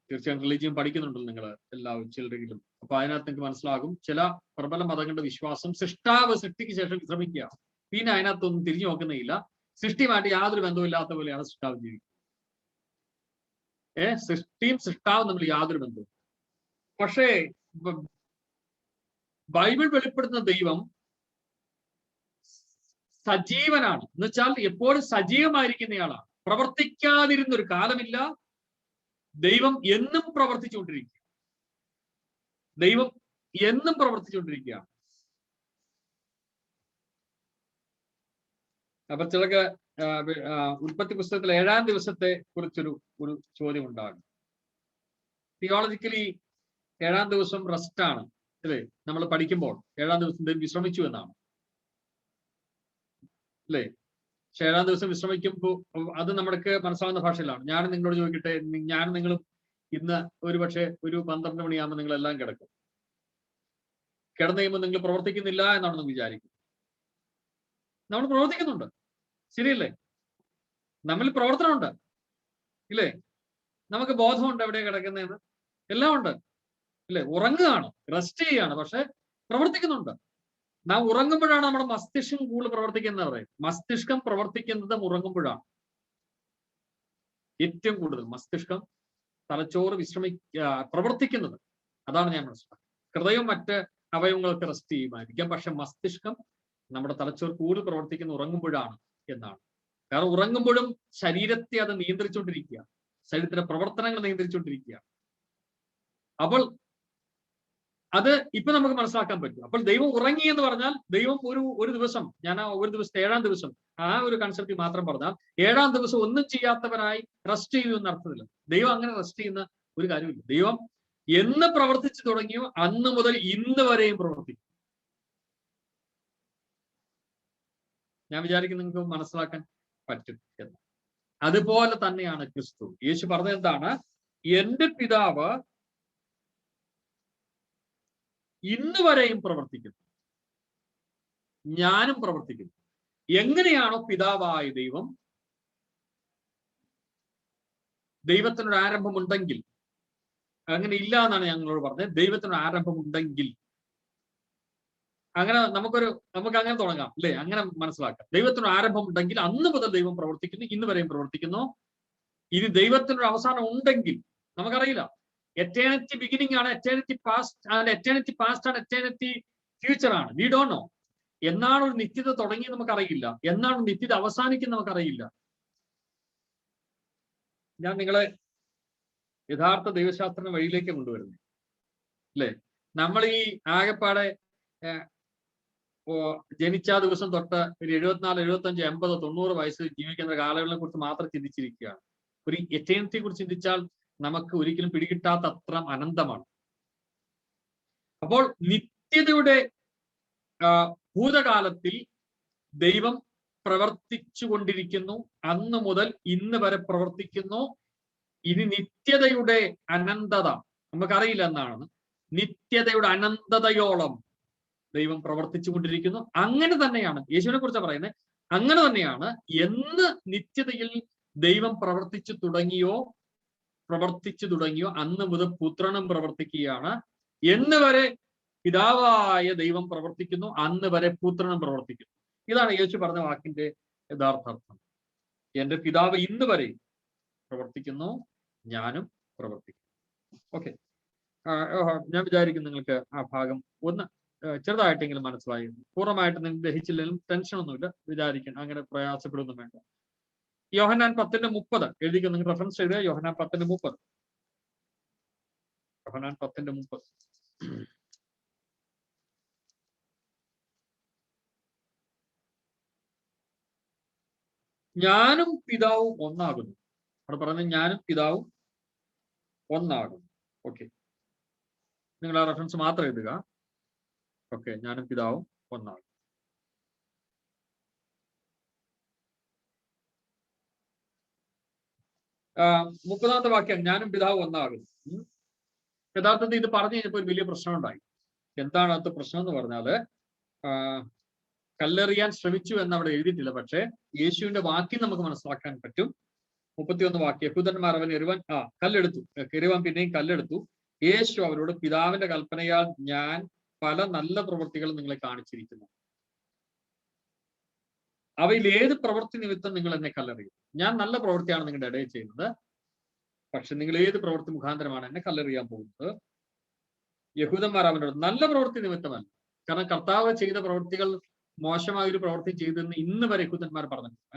തീർച്ചയായും റിലീജിയൻ പഠിക്കുന്നുണ്ടല്ലോ നിങ്ങൾ എല്ലാവരും ചിലരെങ്കിലും. അപ്പൊ അതിനകത്ത് നിങ്ങൾക്ക് മനസ്സിലാകും, ചില പ്രബല മതങ്ങളുടെ വിശ്വാസം സൃഷ്ടാവ് സൃഷ്ടിക്ക് ശേഷം വിശ്രമിക്കുക, പിന്നെ അതിനകത്തൊന്നും തിരിഞ്ഞു നോക്കുന്നില്ല, സൃഷ്ടിയുമായിട്ട് യാതൊരു ബന്ധമില്ലാത്ത പോലെയാണ് സൃഷ്ടാവ് ജീവിക്കുന്നത്. സൃഷ്ടിയും സൃഷ്ടാവും തമ്മിൽ യാതൊരു ബന്ധവും. പക്ഷേ ബൈബിൾ വെളിപ്പെടുത്തുന്ന ദൈവം സജീവനാണ്, എന്ന് വെച്ചാൽ എപ്പോഴും സജീവമായിരിക്കുന്നയാളാണ്. പ്രവർത്തിക്കാതിരുന്ന ഒരു കാലമില്ല. ദൈവം എന്നും പ്രവർത്തിച്ചുകൊണ്ടിരിക്കുക. ദൈവം എന്നും പ്രവർത്തിച്ചുകൊണ്ടിരിക്കുകയാണ്. അപ്പൊ ചിലക്ക് ഉൽപ്പത്തി പുസ്തകത്തിൽ 7-ാം ദിവസത്തെ കുറിച്ചൊരു ചോദ്യം ഉണ്ടാകും. തിയോളജിക്കലി 7-ാം ദിവസം റെസ്റ്റ് ആണ് അല്ലേ? നമ്മൾ പഠിക്കുമ്പോൾ 7-ാം ദിവസം ദൈവം വിശ്രമിച്ചു എന്നാണ് അല്ലേ? പക്ഷെ 7-ാം ദിവസം വിശ്രമിക്കുമ്പോൾ അത് നമ്മൾക്ക് മനസ്സിലാവുന്ന ഭാഷയിലാണ്. ഞാൻ നിങ്ങളോട് ചോദിക്കട്ടെ, ഞാനും നിങ്ങളും ഇന്ന് ഒരുപക്ഷെ ഒരു 12 മണിയാകുമ്പോൾ നിങ്ങൾ എല്ലാം കിടക്കും. കിടന്നു കഴിയുമ്പോൾ നിങ്ങൾ പ്രവർത്തിക്കുന്നില്ല എന്നാണ് നമ്മൾ വിചാരിക്കും. നമ്മൾ പ്രവർത്തിക്കുന്നുണ്ട്, ശരിയല്ലേ? നമ്മിൽ പ്രവർത്തനമുണ്ട് ഇല്ലേ? നമുക്ക് ബോധമുണ്ട് എവിടെയാണ് കിടക്കുന്നതെന്ന്, എല്ലാം ഉണ്ട് ഇല്ലേ? ഉറങ്ങുകയാണ്, റെസ്റ്റ് ചെയ്യുകയാണ്, പക്ഷെ പ്രവർത്തിക്കുന്നുണ്ട്. നാം ഉറങ്ങുമ്പോഴാണ് നമ്മുടെ മസ്തിഷ്കം കൂടുതൽ പ്രവർത്തിക്കുന്നത് പറയും. മസ്തിഷ്കം പ്രവർത്തിക്കുന്നത് ഉറങ്ങുമ്പോഴാണ് ഏറ്റവും കൂടുതൽ. മസ്തിഷ്കം, തലച്ചോറ് പ്രവർത്തിക്കുന്നത് അതാണ് ഞാൻ മനസ്സിലാക്കുന്നത്. ഹൃദയം മറ്റ് അവയവങ്ങൾക്ക് റെസ്റ്റ് ചെയ്യുമായിരിക്കാം, പക്ഷെ മസ്തിഷ്കം, നമ്മുടെ തലച്ചോറ് കൂടുതൽ പ്രവർത്തിക്കുന്ന ഉറങ്ങുമ്പോഴാണ് എന്നാണ്. കാരണം ഉറങ്ങുമ്പോഴും ശരീരത്തെ അത് നിയന്ത്രിച്ചുകൊണ്ടിരിക്കുക, ശരീരത്തിന്റെ പ്രവർത്തനങ്ങൾ നിയന്ത്രിച്ചുകൊണ്ടിരിക്കുക. അപ്പോൾ അത് ഇപ്പൊ നമുക്ക് മനസ്സിലാക്കാൻ പറ്റും. അപ്പോൾ ദൈവം ഉറങ്ങി എന്ന് പറഞ്ഞാൽ ദൈവം ഒരു ദിവസം, ഞാൻ ഒരു ദിവസത്തെ 7-ാം ദിവസം ആ ഒരു കൺസെപ്റ്റ് മാത്രം പറഞ്ഞാൽ 7-ാം ദിവസം ഒന്നും ചെയ്യാത്തവനായി റെസ്റ്റ് ചെയ്തു എന്ന് അർത്ഥമില്ല. ദൈവം അങ്ങനെ റെസ്റ്റ് ചെയ്യുന്ന ഒരു കാര്യമില്ല. ദൈവം എന്ന് പ്രവർത്തിച്ചു തുടങ്ങിയോ അന്ന് മുതൽ ഇന്ന് വരെയും പ്രവർത്തിക്കും. ഞാൻ വിചാരിക്കും നിങ്ങൾക്ക് മനസ്സിലാക്കാൻ പറ്റും എന്ന്. അതുപോലെ തന്നെയാണ് ക്രിസ്തു. യേശു പറഞ്ഞത് എന്താണ്? എന്റെ പിതാവ് ഇന്ന് വരെയും പ്രവർത്തിക്കുന്നു, ഞാനും പ്രവർത്തിക്കുന്നു. എങ്ങനെയാണോ പിതാവായ ദൈവം, ദൈവത്തിനൊരു ആരംഭമുണ്ടെങ്കിൽ, അങ്ങനെ ഇല്ല എന്നാണ് ഞങ്ങളോട് പറഞ്ഞത്. ദൈവത്തിനൊരു ആരംഭമുണ്ടെങ്കിൽ അങ്ങനെ നമുക്ക് അങ്ങനെ തുടങ്ങാം അല്ലേ? അങ്ങനെ മനസ്സിലാക്കാം. ദൈവത്തിനൊരു ആരംഭമുണ്ടെങ്കിൽ അന്ന് മുതൽ ദൈവം പ്രവർത്തിക്കുന്നു, ഇന്ന് വരെയും പ്രവർത്തിക്കുന്നു. ഇനി ദൈവത്തിനൊരു അവസാനം ഉണ്ടെങ്കിൽ നമുക്കറിയില്ല. എറ്റേണിറ്റി ബിഗിനിങ് ആണ്, eternity past and eternity past and eternity future ആണ്. We don't know. എന്നാണ് ഒരു നിത്യത തുടങ്ങി നമുക്കറിയില്ല, എന്നാണ് നിത്യത അവസാനിക്കുന്നത് നമുക്കറിയില്ല. ഞാൻ നിങ്ങളെ യഥാർത്ഥ ദൈവശാസ്ത്ര വഴിയിലേക്ക് കൊണ്ടുവരുന്നു അല്ലേ? നമ്മൾ ഈ ആകെപ്പാടെ ജനിച്ച ദിവസം തൊട്ട് ഒരു 74, 75, 80, 90 വയസ്സ് ജീവിക്കുന്ന കാലങ്ങളെ കുറിച്ച് മാത്രം ചിന്തിച്ചിരിക്കുകയാണ്. ഒരു എറ്റേണിറ്റിയെ കുറിച്ച് ചിന്തിച്ചാൽ നമുക്ക് ഒരിക്കലും പിടികിട്ടാത്ത അത്ര അനന്തമാണ്. അപ്പോൾ നിത്യതയുടെ ഭൂതകാലത്തിൽ ദൈവം പ്രവർത്തിച്ചു കൊണ്ടിരിക്കുന്നു, അന്ന് മുതൽ ഇന്ന് വരെ പ്രവർത്തിക്കുന്നു. ഇനി നിത്യതയുടെ അനന്തത നമുക്കറിയില്ല എന്നാണ്. നിത്യതയുടെ അനന്തതയോളം ദൈവം പ്രവർത്തിച്ചു കൊണ്ടിരിക്കുന്നു. അങ്ങനെ തന്നെയാണ് യേശുവിനെ കുറിച്ച് പറയുന്നത്. അങ്ങനെ തന്നെയാണ് എന്ന് നിത്യതയിൽ ദൈവം പ്രവർത്തിച്ചു തുടങ്ങിയോ അന്ന് മുതൽ പുത്രനും പ്രവർത്തിക്കുകയാണ്. എന്ന് വരെ പിതാവായ ദൈവം പ്രവർത്തിക്കുന്നു, അന്ന് വരെ പുത്രനും പ്രവർത്തിക്കുന്നു. ഇതാണ് യേശു പറഞ്ഞ വാക്കിന്റെ യഥാർത്ഥാർത്ഥം. എന്റെ പിതാവ് ഇന്ന് വരെ പ്രവർത്തിക്കുന്നു, ഞാനും പ്രവർത്തിക്കുന്നു. ഓക്കെ, ഞാൻ വിചാരിക്കും നിങ്ങൾക്ക് ആ ഭാഗം ഒന്ന് ചെറുതായിട്ടെങ്കിലും മനസ്സിലായി. പൂർണ്ണമായിട്ട് നിങ്ങൾ ഗ്രഹിച്ചില്ലെങ്കിലും ടെൻഷനൊന്നുമില്ല, വിചാരിക്കണം, അങ്ങനെ പ്രയാസപ്പെടുന്നു വേണ്ട. യോഹന്നാൻ 10:30 എഴുതിക്കും. നിങ്ങൾ റെഫറൻസ് എഴുതുക. യോഹന്നാൻ 10:30. യോഹന്നാൻ 10:30. ഞാനും പിതാവും ഒന്നാകുന്നു. അവിടെ പറയുന്നത് ഞാനും പിതാവും ഒന്നാകുന്നു. ഓക്കെ, നിങ്ങൾ ആ റെഫറൻസ് മാത്രം എഴുതുക. ഓക്കെ, ഞാനും പിതാവും ഒന്നാകും. മുപ്പതാമത്തെ വാക്യം, ഞാനും പിതാവും ഒന്നാകുന്നു. യഥാർത്ഥത്തിൽ ഇത് പറഞ്ഞു കഴിഞ്ഞപ്പോൾ ഒരു വലിയ പ്രശ്നം ഉണ്ടായി. എന്താണ് അത് പ്രശ്നം എന്ന് പറഞ്ഞാല്, കല്ലെറിയാൻ ശ്രമിച്ചു എന്ന് അവിടെ എഴുതിയിട്ടില്ല. പക്ഷേ യേശുവിന്റെ വാക്യം നമുക്ക് മനസ്സിലാക്കാൻ പറ്റും. 31 വാക്യം, യഹൂദന്മാർ അവൻ കല്ലെടുത്തു. എറിവാൻ പിന്നെയും കല്ലെടുത്തു. യേശു അവരോട്, പിതാവിന്റെ കൽപ്പനയാൽ ഞാൻ പല നല്ല പ്രവൃത്തികളും നിങ്ങളെ കാണിച്ചിരിക്കുന്നു. അവയിൽ ഏത് പ്രവൃത്തി നിമിത്തം നിങ്ങൾ എന്നെ കല്ലെറിയും? ഞാൻ നല്ല പ്രവൃത്തിയാണ് നിങ്ങളുടെ ഇടയിൽ ചെയ്യുന്നത്. പക്ഷെ നിങ്ങൾ ഏത് പ്രവൃത്തി മുഖാന്തരമാണ് എന്നെ കല്ലെറിയാൻ പോകുന്നത്? യഹൂദന്മാർ അവനോട്, നല്ല പ്രവൃത്തി നിമിത്തമല്ല. കാരണം കർത്താവ് ചെയ്ത പ്രവൃത്തികൾ മോശമായ ഒരു പ്രവൃത്തി ചെയ്തെന്ന് ഇന്ന് വരെ യഹൂദന്മാർ പറഞ്ഞിട്ടില്ല.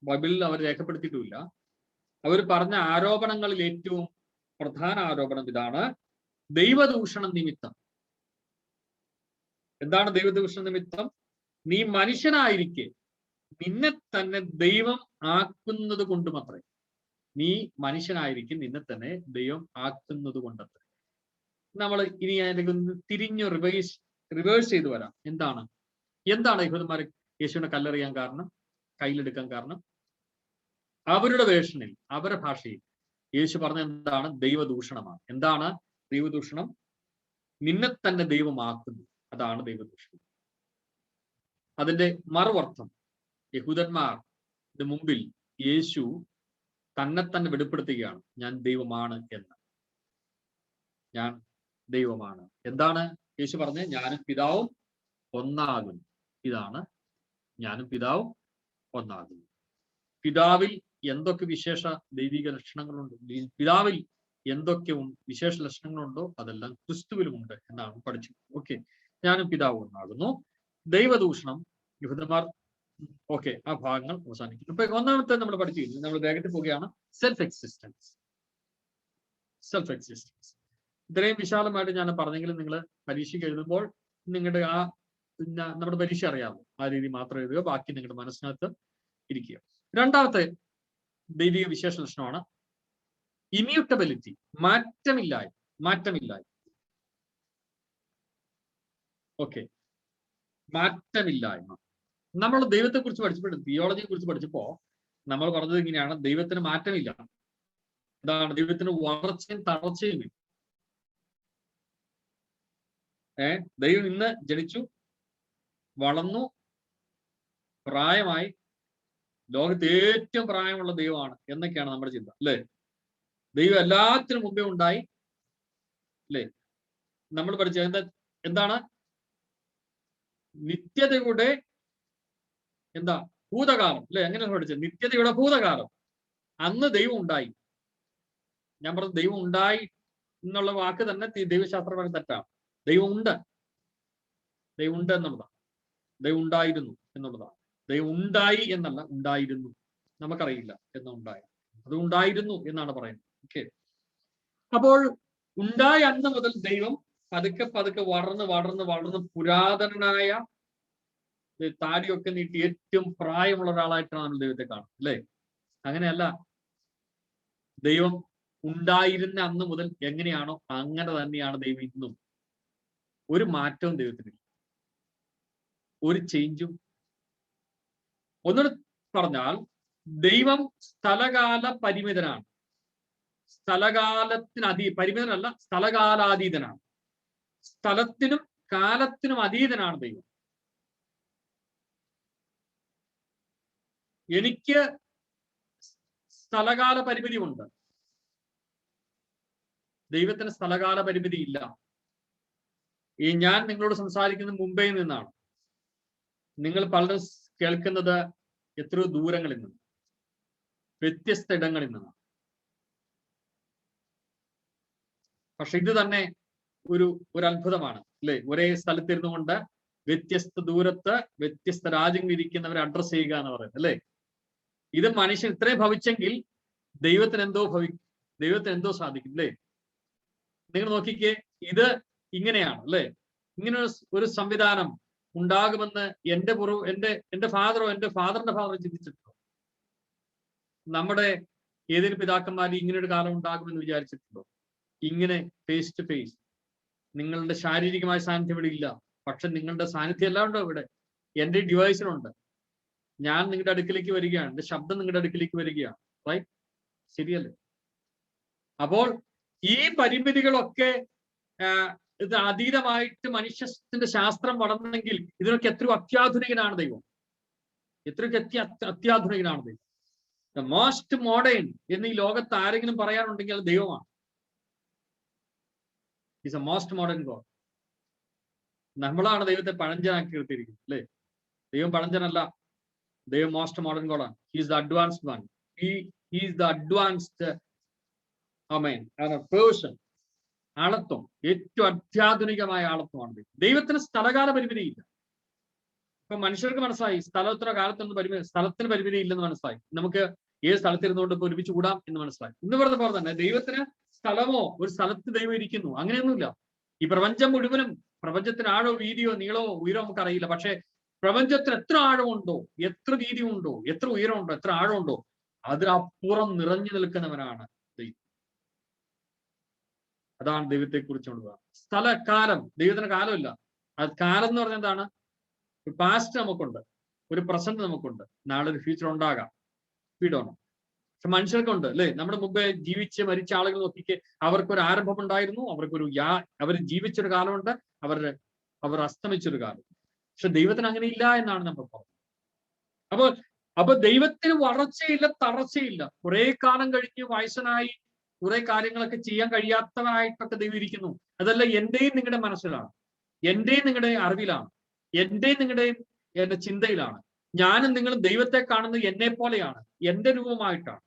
ബൈബിളിൽ അവർ രേഖപ്പെടുത്തിയിട്ടുമില്ല. അവർ പറഞ്ഞ ആരോപണങ്ങളിൽ ഏറ്റവും പ്രധാന ആരോപണം ഇതാണ്: ദൈവദൂഷണ നിമിത്തം. എന്താണ് ദൈവദൂഷണ നിമിത്തം? നീ മനുഷ്യനായിരിക്കെ നിന്നെ തന്നെ ദൈവം ആക്കുന്നത് കൊണ്ട് മാത്രമേ. നീ മനുഷ്യനായിരിക്കും നിന്നെ തന്നെ ദൈവം ആക്കുന്നത് കൊണ്ടത്രേ. നമ്മൾ ഇനി അതിലേക്ക് ഒന്ന് തിരിഞ്ഞു റിവേഴ്സ് ചെയ്തു വരാം. എന്താണ് യഹൂദന്മാർ യേശുവിനെ കല്ലെറിയാൻ കാരണം, കയ്യിലെടുക്കാൻ കാരണം? അവരുടെ വേഷനിൽ, അവരുടെ ഭാഷയിൽ യേശു പറഞ്ഞ എന്താണ്? ദൈവദൂഷണമാണ്. എന്താണ് ദൈവദൂഷണം? നിന്നെ തന്നെ ദൈവമാക്കുന്നു. അതാണ് ദൈവദൂഷണം. അതിന്റെ മറുവർത്ഥം, യഹൂദന്മാരുടെ മുമ്പിൽ യേശു തന്നെ തന്നെ വെളിപ്പെടുത്തുകയാണ്, ഞാൻ ദൈവമാണ് എന്ന്. ഞാൻ ദൈവമാണ്. എന്താണ് യേശു പറഞ്ഞത്? ഞാനും പിതാവും ഒന്നാകുന്നു. ഇതാണ് ഞാനും പിതാവും ഒന്നാകുന്നു. പിതാവിൽ എന്തൊക്കെ വിശേഷ ദൈവിക ലക്ഷണങ്ങളുണ്ട്, പിതാവിൽ എന്തൊക്കെ വിശേഷ ലക്ഷണങ്ങളുണ്ടോ അതെല്ലാം ക്രിസ്തുവിലുമുണ്ട് എന്നാണ് പഠിച്ചത്. ഓക്കെ, ഞാനും പിതാവും ഒന്നാകുന്നു. ദൈവദൂഷണം, യഹൂദന്മാർ ഓക്കെ, ആ ഭാഗങ്ങൾ അവസാനിക്കുന്നു. ഇപ്പൊ ഒന്നാമത്തെ നമ്മൾ പഠിച്ചു കഴിഞ്ഞു. നമ്മൾ വേഗത്തിൽ പോവുകയാണ്. Self existence. ഇത്രയും വിശാലമായിട്ട് ഞാൻ പറഞ്ഞെങ്കിലും നിങ്ങൾ പരീക്ഷയ്ക്ക് എഴുതുമ്പോൾ നിങ്ങളുടെ നമ്മുടെ പരീക്ഷ അറിയാമോ, ആ രീതി മാത്രം എഴുതുക. ബാക്കി നിങ്ങളുടെ മനസ്സിനകത്ത് ഇരിക്കുക. രണ്ടാമത്തെ ദൈവിക വിശേഷ ലക്ഷണമാണ് ഇമ്മ്യൂട്ടബിലിറ്റി, മാറ്റമില്ലായ്മ. ഓക്കെ, മാറ്റമില്ലായ്മ. നമ്മൾ ദൈവത്തെ കുറിച്ച് പഠിച്ചപ്പോൾ, തിയോളജിയെ കുറിച്ച് പഠിച്ചപ്പോ നമ്മൾ പറഞ്ഞത് ഇങ്ങനെയാണ്: ദൈവത്തിന് മാറ്റമില്ല. എന്താണ്? ദൈവത്തിന് വളർച്ചയും തളർച്ചയും ഇല്ല. ദൈവം ഇന്ന് ജനിച്ചു, വളർന്നു, പ്രായമായി, ലോകത്ത് ഏറ്റവും പ്രായമുള്ള ദൈവമാണ് എന്നൊക്കെയാണ് നമ്മുടെ ചിന്ത, അല്ലേ? ദൈവം എല്ലാത്തിനും മുമ്പേ ഉണ്ടായി, അല്ലേ? നമ്മൾ പഠിച്ച എന്താണ്? നിത്യതയുടെ ഭൂതകാലം, അല്ലെ? എങ്ങനെ പഠിച്ചത്? നിത്യതയുടെ ഭൂതകാലം. അന്ന് ദൈവം ഉണ്ടായി. ഞാൻ പറഞ്ഞ ദൈവം ഉണ്ടായി എന്നുള്ള വാക്ക് തന്നെ ദൈവശാസ്ത്രപരം തെറ്റാണ്. ദൈവം ഉണ്ട് എന്നുള്ളതാണ്. ദൈവം ഉണ്ടായിരുന്നു എന്നുള്ളതാണ്. ദൈവം ഉണ്ടായി എന്നല്ല, ഉണ്ടായിരുന്നു. നമുക്കറിയില്ല എന്ന് ഉണ്ടായി. അത് ഉണ്ടായിരുന്നു എന്നാണ് പറയുന്നത്. ഓക്കെ, അപ്പോൾ ഉണ്ടായ അന്ന് മുതൽ ദൈവം പതുക്കെ വളർന്ന് പുരാതനനായ, താടിയൊക്കെ നീട്ടി ഏറ്റവും പ്രായമുള്ള ഒരാളായിട്ടാണ് നമ്മൾ ദൈവത്തെ കാണുന്നത്, അല്ലേ? അങ്ങനെയല്ല. ദൈവം ഉണ്ടായിരുന്ന അന്ന് മുതൽ എങ്ങനെയാണോ അങ്ങനെ തന്നെയാണ് ദൈവം ഇന്നും. ഒരു മാറ്റവും ദൈവത്തിനില്ല, ഒരു ചേഞ്ചും. ഒന്നുകൂടെ പറഞ്ഞാൽ, ദൈവം സ്ഥലകാല പരിമിതനാണ്. പരിമിതനല്ല, സ്ഥലകാലാതീതനാണ്. സ്ഥലത്തിനും കാലത്തിനും അതീതനാണ് ദൈവം. എനിക്ക് സ്ഥലകാല പരിമിതി ഉണ്ട്, ദൈവത്തിന് സ്ഥലകാല പരിമിതി ഇല്ല. ഞാൻ നിങ്ങളോട് സംസാരിക്കുന്നത് മുംബൈയിൽ നിന്നാണ്. നിങ്ങൾ പലരും കേൾക്കുന്നത് എത്രയോ ദൂരങ്ങളിൽ നിന്ന്, വ്യത്യസ്ത ഇടങ്ങളിൽ നിന്നാണ്. പക്ഷെ ഇത് തന്നെ ഒരു അത്ഭുതമാണ്, അല്ലെ? ഒരേ സ്ഥലത്തിരുന്നു കൊണ്ട് വ്യത്യസ്ത ദൂരത്ത് വ്യത്യസ്ത രാജ്യങ്ങളിൽ ഇരിക്കുന്നവരെ അഡ്രസ് ചെയ്യുക എന്ന് പറയുന്നത്, അല്ലെ? ഇത് മനുഷ്യൻ ഇത്രയും ഭവിച്ചെങ്കിൽ ദൈവത്തിന് എന്തോ സാധിക്കും, അല്ലേ? നിങ്ങൾ നോക്കിക്കേ, ഇത് ഇങ്ങനെയാണ്, അല്ലെ? ഇങ്ങനെ ഒരു സംവിധാനം ഉണ്ടാകുമെന്ന് എന്റെ ഫാദറോ എന്റെ ഫാദറിന്റെ ഫാദർ ചിന്തിച്ചിട്ടുണ്ടോ? നമ്മുടെ ഏതൊരു പിതാക്കന്മാർ ഇങ്ങനെ ഒരു കാലം ഉണ്ടാകുമെന്ന് വിചാരിച്ചിട്ടുണ്ടോ? ഇങ്ങനെ ഫേസ് ടു ഫേസ്. നിങ്ങളുടെ ശാരീരികമായ സാന്നിധ്യം ഇവിടെ ഇല്ല, പക്ഷെ നിങ്ങളുടെ സാന്നിധ്യം എല്ലാം ഉണ്ടോ ഇവിടെ? എന്റെ ഡിവൈസിലുണ്ട്. ഞാൻ നിങ്ങളുടെ അടുക്കിലേക്ക് വരികയാണ്, എന്റെ ശബ്ദം നിങ്ങളുടെ അടുക്കിലേക്ക് വരികയാണ്. റൈറ്റ്? ശരിയല്ലേ? അപ്പോൾ ഈ പരിമിതികളൊക്കെ ഇത് അതീതമായിട്ട് മനുഷ്യത്തിന്റെ ശാസ്ത്രം വളർന്നെങ്കിൽ ഇതിനൊക്കെ എത്രയോ അത്യാധുനികനാണ് ദൈവം. എത്രയൊക്കെ അത്യാധുനികനാണ് ദൈവം. ദ മോസ്റ്റ് മോഡേൺ എന്ന് ഈ ലോകത്ത് ആരെങ്കിലും പറയാനുണ്ടെങ്കിൽ അത് ദൈവമാണ്. Is a most modern god. നമ്മളാണ് ദൈവത്തെ പഴഞ്ചനാക്കി എടുത്തിരിക്കുന്നത്, അല്ലേ? ദൈവം പഴഞ്ചനല്ല. ദൈവം മോസ്റ്റ് മോഡേൺ ഗോഡാണ്. He's the advanced one. He's the advanced person. ആളത്വം, ഏറ്റവും അത്യാധുനികമായ ആളത്വമാണ് ദൈവത്തിന്. സ്ഥലകാല പരിമിതിയില്ല. ഇപ്പൊ മനുഷ്യർക്ക് മനസ്സിലായി സ്ഥലത്തിനോ കാലത്തൊന്നും സ്ഥലത്തിന് പരിമിതി ഇല്ലെന്ന് മനസ്സിലായി. നമുക്ക് ഏത് സ്ഥലത്തിരുന്നുകൊണ്ട് ഇപ്പൊ ഒരുമിച്ച് കൂടാം എന്ന് മനസ്സിലായി. ഇന്ന് പറഞ്ഞ പോലെ തന്നെ ദൈവത്തിന് സ്ഥലമോ ഒരു സ്ഥലത്ത് ദൈവം ഇരിക്കുന്നു അങ്ങനെയൊന്നുമില്ല. ഈ പ്രപഞ്ചം മുഴുവനും, പ്രപഞ്ചത്തിന് ആഴോ വീതിയോ നീളമോ ഉയരോ നമുക്ക് അറിയില്ല. പക്ഷെ പ്രപഞ്ചത്തിന് എത്ര ആഴമുണ്ടോ, എത്ര വീതിയുണ്ടോ, എത്ര ഉയരമുണ്ടോ, എത്ര ആഴമുണ്ടോ, അതിനപ്പുറം നിറഞ്ഞു നിൽക്കുന്നവനാണ് ദൈവം. അതാണ് ദൈവത്തെ കുറിച്ചുള്ളത്. സ്ഥലകാലം, ദൈവത്തിന് കാലമില്ല. അത് കാലം എന്ന് പറഞ്ഞാൽ എന്താണ്? ഒരു പാസ്റ്റ് നമുക്കുണ്ട്, ഒരു പ്രസന്റ് നമുക്കുണ്ട്, നാളെ ഒരു ഫ്യൂച്ചർ ഉണ്ടാകാം. വീടോണം. പക്ഷെ മനുഷ്യർക്കുണ്ട്, അല്ലേ? നമ്മുടെ മുമ്പേ ജീവിച്ച് മരിച്ച ആളുകൾ നോക്കിക്ക്, അവർക്കൊരു ആരംഭം ഉണ്ടായിരുന്നു, അവർ ജീവിച്ചൊരു കാലമുണ്ട്, അവർ അസ്തമിച്ചൊരു കാലം. പക്ഷെ ദൈവത്തിന് അങ്ങനെ ഇല്ല എന്നാണ് നമ്മൾ പറഞ്ഞത്. അപ്പൊ ദൈവത്തിന് വളർച്ചയില്ല, തളർച്ചയില്ല. കുറെ കാലം കഴിഞ്ഞ് വയസ്സനായി കുറെ കാര്യങ്ങളൊക്കെ ചെയ്യാൻ കഴിയാത്തവനായിട്ടൊക്കെ ദൈവം ഇരിക്കുന്നു. അതല്ല, എന്റെയും നിങ്ങളുടെ മനസ്സിലാണ്, എന്റെയും നിങ്ങളുടെ അറിവിലാണ്, എന്റെയും നിങ്ങളുടെയും എന്റെ ചിന്തയിലാണ്. ഞാനും നിങ്ങളും ദൈവത്തെ കാണുന്നത് എന്നെ പോലെയാണ്, എന്റെ രൂപമായിട്ടാണ്,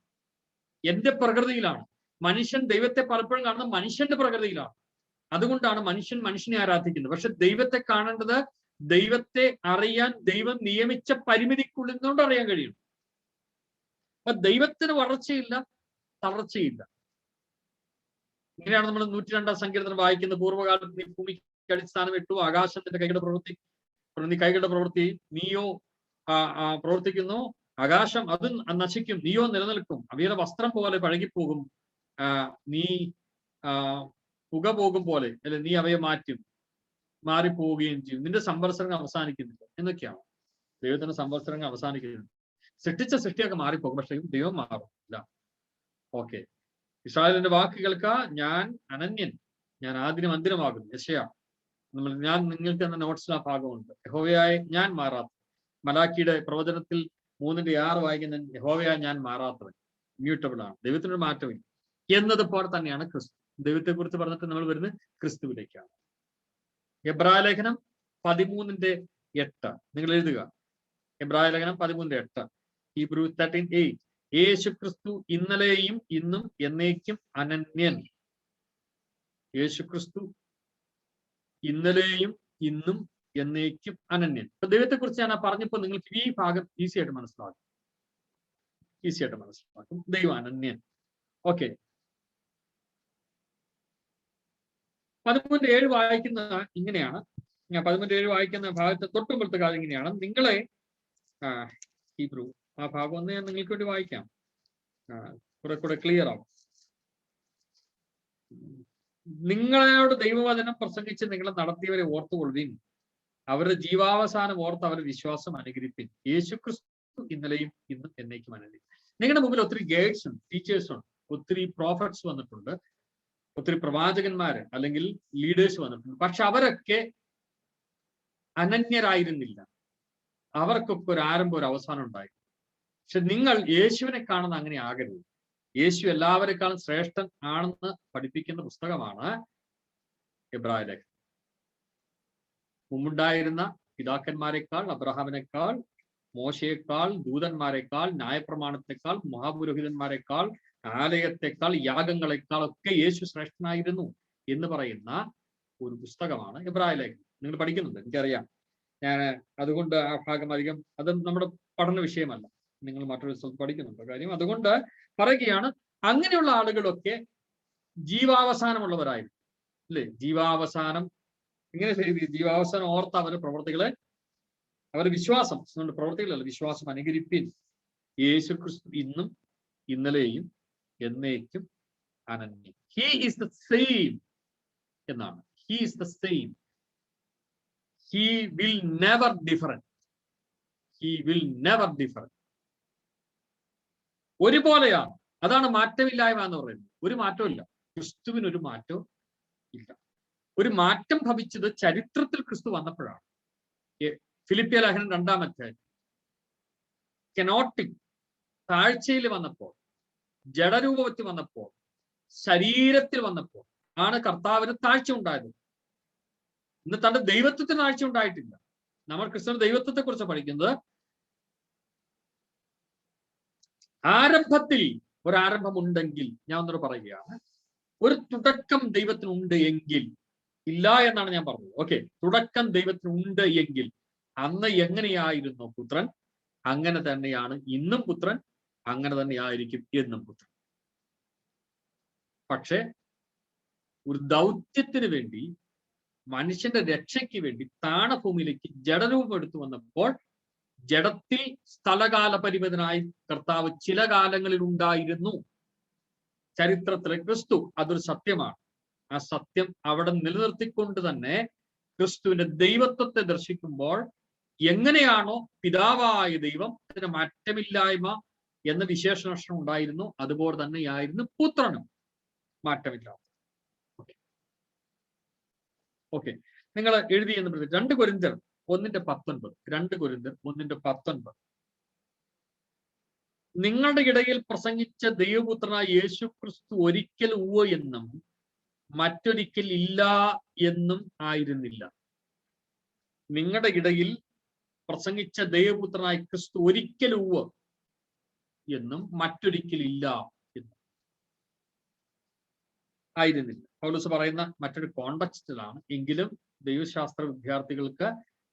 എന്റെ പ്രകൃതിയിലാണ്. മനുഷ്യൻ ദൈവത്തെ പലപ്പോഴും കാണുന്നത് മനുഷ്യന്റെ പ്രകൃതിയിലാണ്. അതുകൊണ്ടാണ് മനുഷ്യൻ മനുഷ്യനെ ആരാധിക്കുന്നത്. പക്ഷെ ദൈവത്തെ കാണേണ്ടത്, ദൈവത്തെ അറിയാൻ ദൈവം നിയമിച്ച പരിമിതിക്കുള്ളിൽ നിന്നുകൊണ്ട് അറിയാൻ കഴിയും. അപ്പൊ ദൈവത്തിന് വളർച്ചയില്ല, തളർച്ചയില്ല. ഇങ്ങനെയാണ് നമ്മൾ 102 സങ്കീർത്തനം വായിക്കുന്നത്. പൂർവ്വകാലത്ത് നീ ഭൂമിക്ക് അടിസ്ഥാനം ഇട്ടു, ആകാശത്തിന്റെ കൈകളുടെ പ്രവൃത്തി നീയോ പ്രവർത്തിക്കുന്നു. ആകാശം അത് നശിക്കും, നീയോ നിലനിൽക്കും. അവയുടെ വസ്ത്രം പോലെ പഴകിപ്പോകും, നീ പുക പോകും പോലെ, അല്ലെ, നീ അവയെ മാറിപ്പോവുകയും ചെയ്യും. നിന്റെ സംവത്സരങ്ങൾ അവസാനിക്കുന്നില്ല എന്നൊക്കെയാണ്. ദൈവത്തിന്റെ സംവത്സരങ്ങൾ അവസാനിക്കുന്നില്ല. സൃഷ്ടിച്ച സൃഷ്ടിയൊക്കെ മാറിപ്പോകും, പക്ഷെ ദൈവം മാറില്ല. ഓക്കെ. ഇസ്രായേലിന്റെ വാക്ക് കേൾക്കുക, ഞാൻ അനന്യൻ, ഞാൻ ആദിനും അന്തിനുമാകുന്നു. യെശയ്യാ, ഞാൻ നിങ്ങൾക്ക് എന്ന നോട്ട്സിൽ ആ ഭാഗമുണ്ട്. യഹോവയായി ഞാൻ മാറാത്ത. മലാക്കിയുടെ പ്രവചനത്തിൽ 3:6 വായിക്കുന്ന യഹോവയായി ഞാൻ മാറാത്തവൻ, ഇമ്മ്യൂട്ടബിൾ ആണ്, ദൈവത്തിനൊരു മാറ്റമില്ല എന്നതുപോലെ തന്നെയാണ് ക്രിസ്തു. ദൈവത്തെ കുറിച്ച് പറഞ്ഞിട്ട് നമ്മൾ വരുന്നത് ക്രിസ്തുവിലേക്കാണ്. എബ്രായ ലേഖനം 13:8 നിങ്ങൾ എഴുതുക. എബ്രായ ലേഖനം 13:8. ഹീബ്രൂ 13:8. യേശു ക്രിസ്തു ഇന്നലെയും ഇന്നും എന്നേക്കും അനന്യൻ. യേശു ക്രിസ്തു ഇന്നലെയും ഇന്നും എന്നേക്കും അനന്യൻ. അപ്പൊ ദൈവത്തെ കുറിച്ച് ഞാൻ പറഞ്ഞപ്പോ നിങ്ങൾക്ക് ഈ ഭാഗം ഈസി ആയിട്ട് മനസ്സിലാക്കും. ദൈവം അനന്യൻ. ഓക്കെ. 13:7 വായിക്കുന്ന ഇങ്ങനെയാണ്. ഞാൻ 13:7 വായിക്കുന്ന ഭാഗത്തെ തൊട്ടുമ്പുറത്തെ കാര്യം ഇങ്ങനെയാണ്. നിങ്ങളെ ഹീബ്രു ആ ഭാഗം ഒന്ന് ഞാൻ നിങ്ങൾക്ക് വേണ്ടി വായിക്കാം, കുറെ കൂടെ ക്ലിയർ ആവും. നിങ്ങളോട് ദൈവവചനം പ്രസംഗിച്ച് നിങ്ങളെ നടത്തിയവരെ ഓർത്തുകൊള്ളുവിൻ, അവരുടെ ജീവാവസാനം ഓർത്ത് അവരുടെ വിശ്വാസം അനുകരിപ്പിൻ. യേശു ക്രിസ്തു ഇന്നലെയും ഇന്നും എന്നേക്കും അനന്യൻ. നിങ്ങളുടെ മുമ്പിൽ ഒത്തിരി ഗൈഡ്സും ടീച്ചേഴ്സും ഒത്തിരി പ്രോഫറ്റ്സ് വന്നിട്ടുണ്ട്, ഒത്തിരി പ്രവാചകന്മാര് അല്ലെങ്കിൽ ലീഡേഴ്സ് വന്നിട്ടുണ്ട്. പക്ഷെ അവരൊക്കെ അനന്യരായിരുന്നില്ല. അവർക്കൊക്കെ ഒരു ആരംഭം, ഒരു അവസാനം ഉണ്ടായി. പക്ഷെ നിങ്ങൾ യേശുവിനെ കാണുന്ന അങ്ങനെ ആകരുത്. യേശു എല്ലാവരെക്കാളും ശ്രേഷ്ഠൻ ആണെന്ന് പഠിപ്പിക്കുന്ന പുസ്തകമാണ് എബ്രായ ലേഖനം. മുമ്പുണ്ടായിരുന്ന പിതാക്കന്മാരെക്കാൾ, അബ്രഹാമിനേക്കാൾ, മോശയേക്കാൾ, ദൂതന്മാരെക്കാൾ, ന്യായപ്രമാണത്തെക്കാൾ, മഹാപുരോഹിതന്മാരെക്കാൾ, ആലയത്തെക്കാൾ, യാഗങ്ങളെക്കാൾ ഒക്കെ യേശു ശ്രേഷ്ഠനായിരുന്നു എന്ന് പറയുന്ന ഒരു പുസ്തകമാണ് എബ്രായ ലേഖനം. നിങ്ങൾ പഠിക്കുന്നുണ്ട്, എനിക്കറിയാം. ഞാൻ അതുകൊണ്ട് ആ ഭാഗം അധികം, അത് നമ്മുടെ പഠന വിഷയമല്ല, നിങ്ങൾ മറ്റൊരു സ്ഥലത്ത് പഠിക്കുന്നുണ്ട് കാര്യം. അതുകൊണ്ട് പറയുകയാണ്, അങ്ങനെയുള്ള ആളുകളൊക്കെ ജീവാവസാനമുള്ളവരായിരുന്നു, അല്ലേ? ജീവാവസാനം ഇങ്ങനെ ജീവാവസാനം ഓർത്ത് അവരുടെ പ്രവർത്തികളെ, അവരുടെ വിശ്വാസം, പ്രവർത്തികളല്ല, വിശ്വാസം അനുകരിപ്പിൻ. യേശു ക്രിസ്തു ഇന്നും ഇന്നലെയും എന്നേക്കും അനന്യം. ഹി ഈസ് ദ സെയിം എന്നാണ്. He is the same. He will never different. He will never different. ഒരുപോലെയാണ്. അതാണ് മാറ്റമില്ലായ്മ എന്ന് പറയുന്നത്. ഒരു മാറ്റവും ഇല്ല. ക്രിസ്തുവിന് ഒരു മാറ്റവും ഇല്ല. ഒരു മാറ്റം ഭവിച്ചത് ചരിത്രത്തിൽ ക്രിസ്തു വന്നപ്പോഴാണ്. ഫിലിപ്പിയ ലേഖനം 2-ാം അധ്യായം കെനോട്ടിക് താഴ്ചയിൽ വന്നപ്പോൾ, ജഡരൂപത്തിൽ വന്നപ്പോൾ, ശരീരത്തിൽ വന്നപ്പോൾ ആണ് കർത്താവിന് താഴ്ച ഉണ്ടായത്. ഇന്ന് തന്റെ ദൈവത്വത്തിന് താഴ്ച ഉണ്ടായിട്ടില്ല. നമ്മൾ ക്രിസ്തു ദൈവത്വത്തെ കുറിച്ച് പഠിക്കുന്നത് ആരംഭത്തിൽ ഒരാരംഭം ഉണ്ടെങ്കിൽ, ഞാൻ ഒന്നോട് പറയുകയാണ്, ഒരു തുടക്കം ദൈവത്തിനുണ്ട് എങ്കിൽ, ഇല്ല എന്നാണ് ഞാൻ പറഞ്ഞത്. ഓക്കെ, തുടക്കം ദൈവത്തിനുണ്ട് എങ്കിൽ അന്ന് എങ്ങനെയായിരുന്നു പുത്രൻ, അങ്ങനെ തന്നെയാണ് ഇന്നും പുത്രൻ, അങ്ങനെ തന്നെയായിരിക്കും എന്നും പുത്രൻ. പക്ഷെ ഒരു ദൗത്യത്തിന് വേണ്ടി, മനുഷ്യന്റെ രക്ഷയ്ക്ക് വേണ്ടി താണഭൂമിയിലേക്ക് ജഡരൂപം എടുത്തു വന്നപ്പോൾ ജഡത്തിൽ സ്ഥലകാല പരിമിതനായി കർത്താവ് ചില കാലങ്ങളിൽ ഉണ്ടായിരുന്നു. ചരിത്രത്തിലെ ക്രിസ്തു അതൊരു സത്യമാണ്. ആ സത്യം അവിടെ നിലനിർത്തിക്കൊണ്ട് തന്നെ ക്രിസ്തുവിന്റെ ദൈവത്വത്തെ ദർശിക്കുമ്പോൾ എങ്ങനെയാണോ പിതാവായ ദൈവം അതിന് മാറ്റമില്ലായ്മ എന്ന വിശേഷണം ഉണ്ടായിരുന്നു, അതുപോലെ തന്നെയായിരുന്നു പുത്രനും മാറ്റമില്ലാത്ത. ഓക്കെ, നിങ്ങൾ എഴുതി എന്ന് പറഞ്ഞത് 2 കൊരിന്ത്യർ 1:19. 2 കൊരിന്ത്യർ 1:19. നിങ്ങളുടെ ഇടയിൽ പ്രസംഗിച്ച ദൈവപുത്രനായ യേശു ക്രിസ്തു ഒരിക്കൽ ഉവ്വ് എന്നും മറ്റൊരിക്കൽ ഇല്ല എന്നും ആയിരുന്നില്ല. നിങ്ങളുടെ ഇടയിൽ പ്രസംഗിച്ച ദൈവപുത്രനായ ക്രിസ്തു ഒരിക്കൽ ഉവ്വ് എന്നും മറ്റൊരിക്കൽ ഇല്ല എന്നും ആയിരുന്നില്ല. പൗലോസ് പറയുന്ന മറ്റൊരു കോണ്ടക്സ്റ്റിലാണ്. എങ്കിലും ദൈവശാസ്ത്ര വിദ്യാർത്ഥികൾക്ക്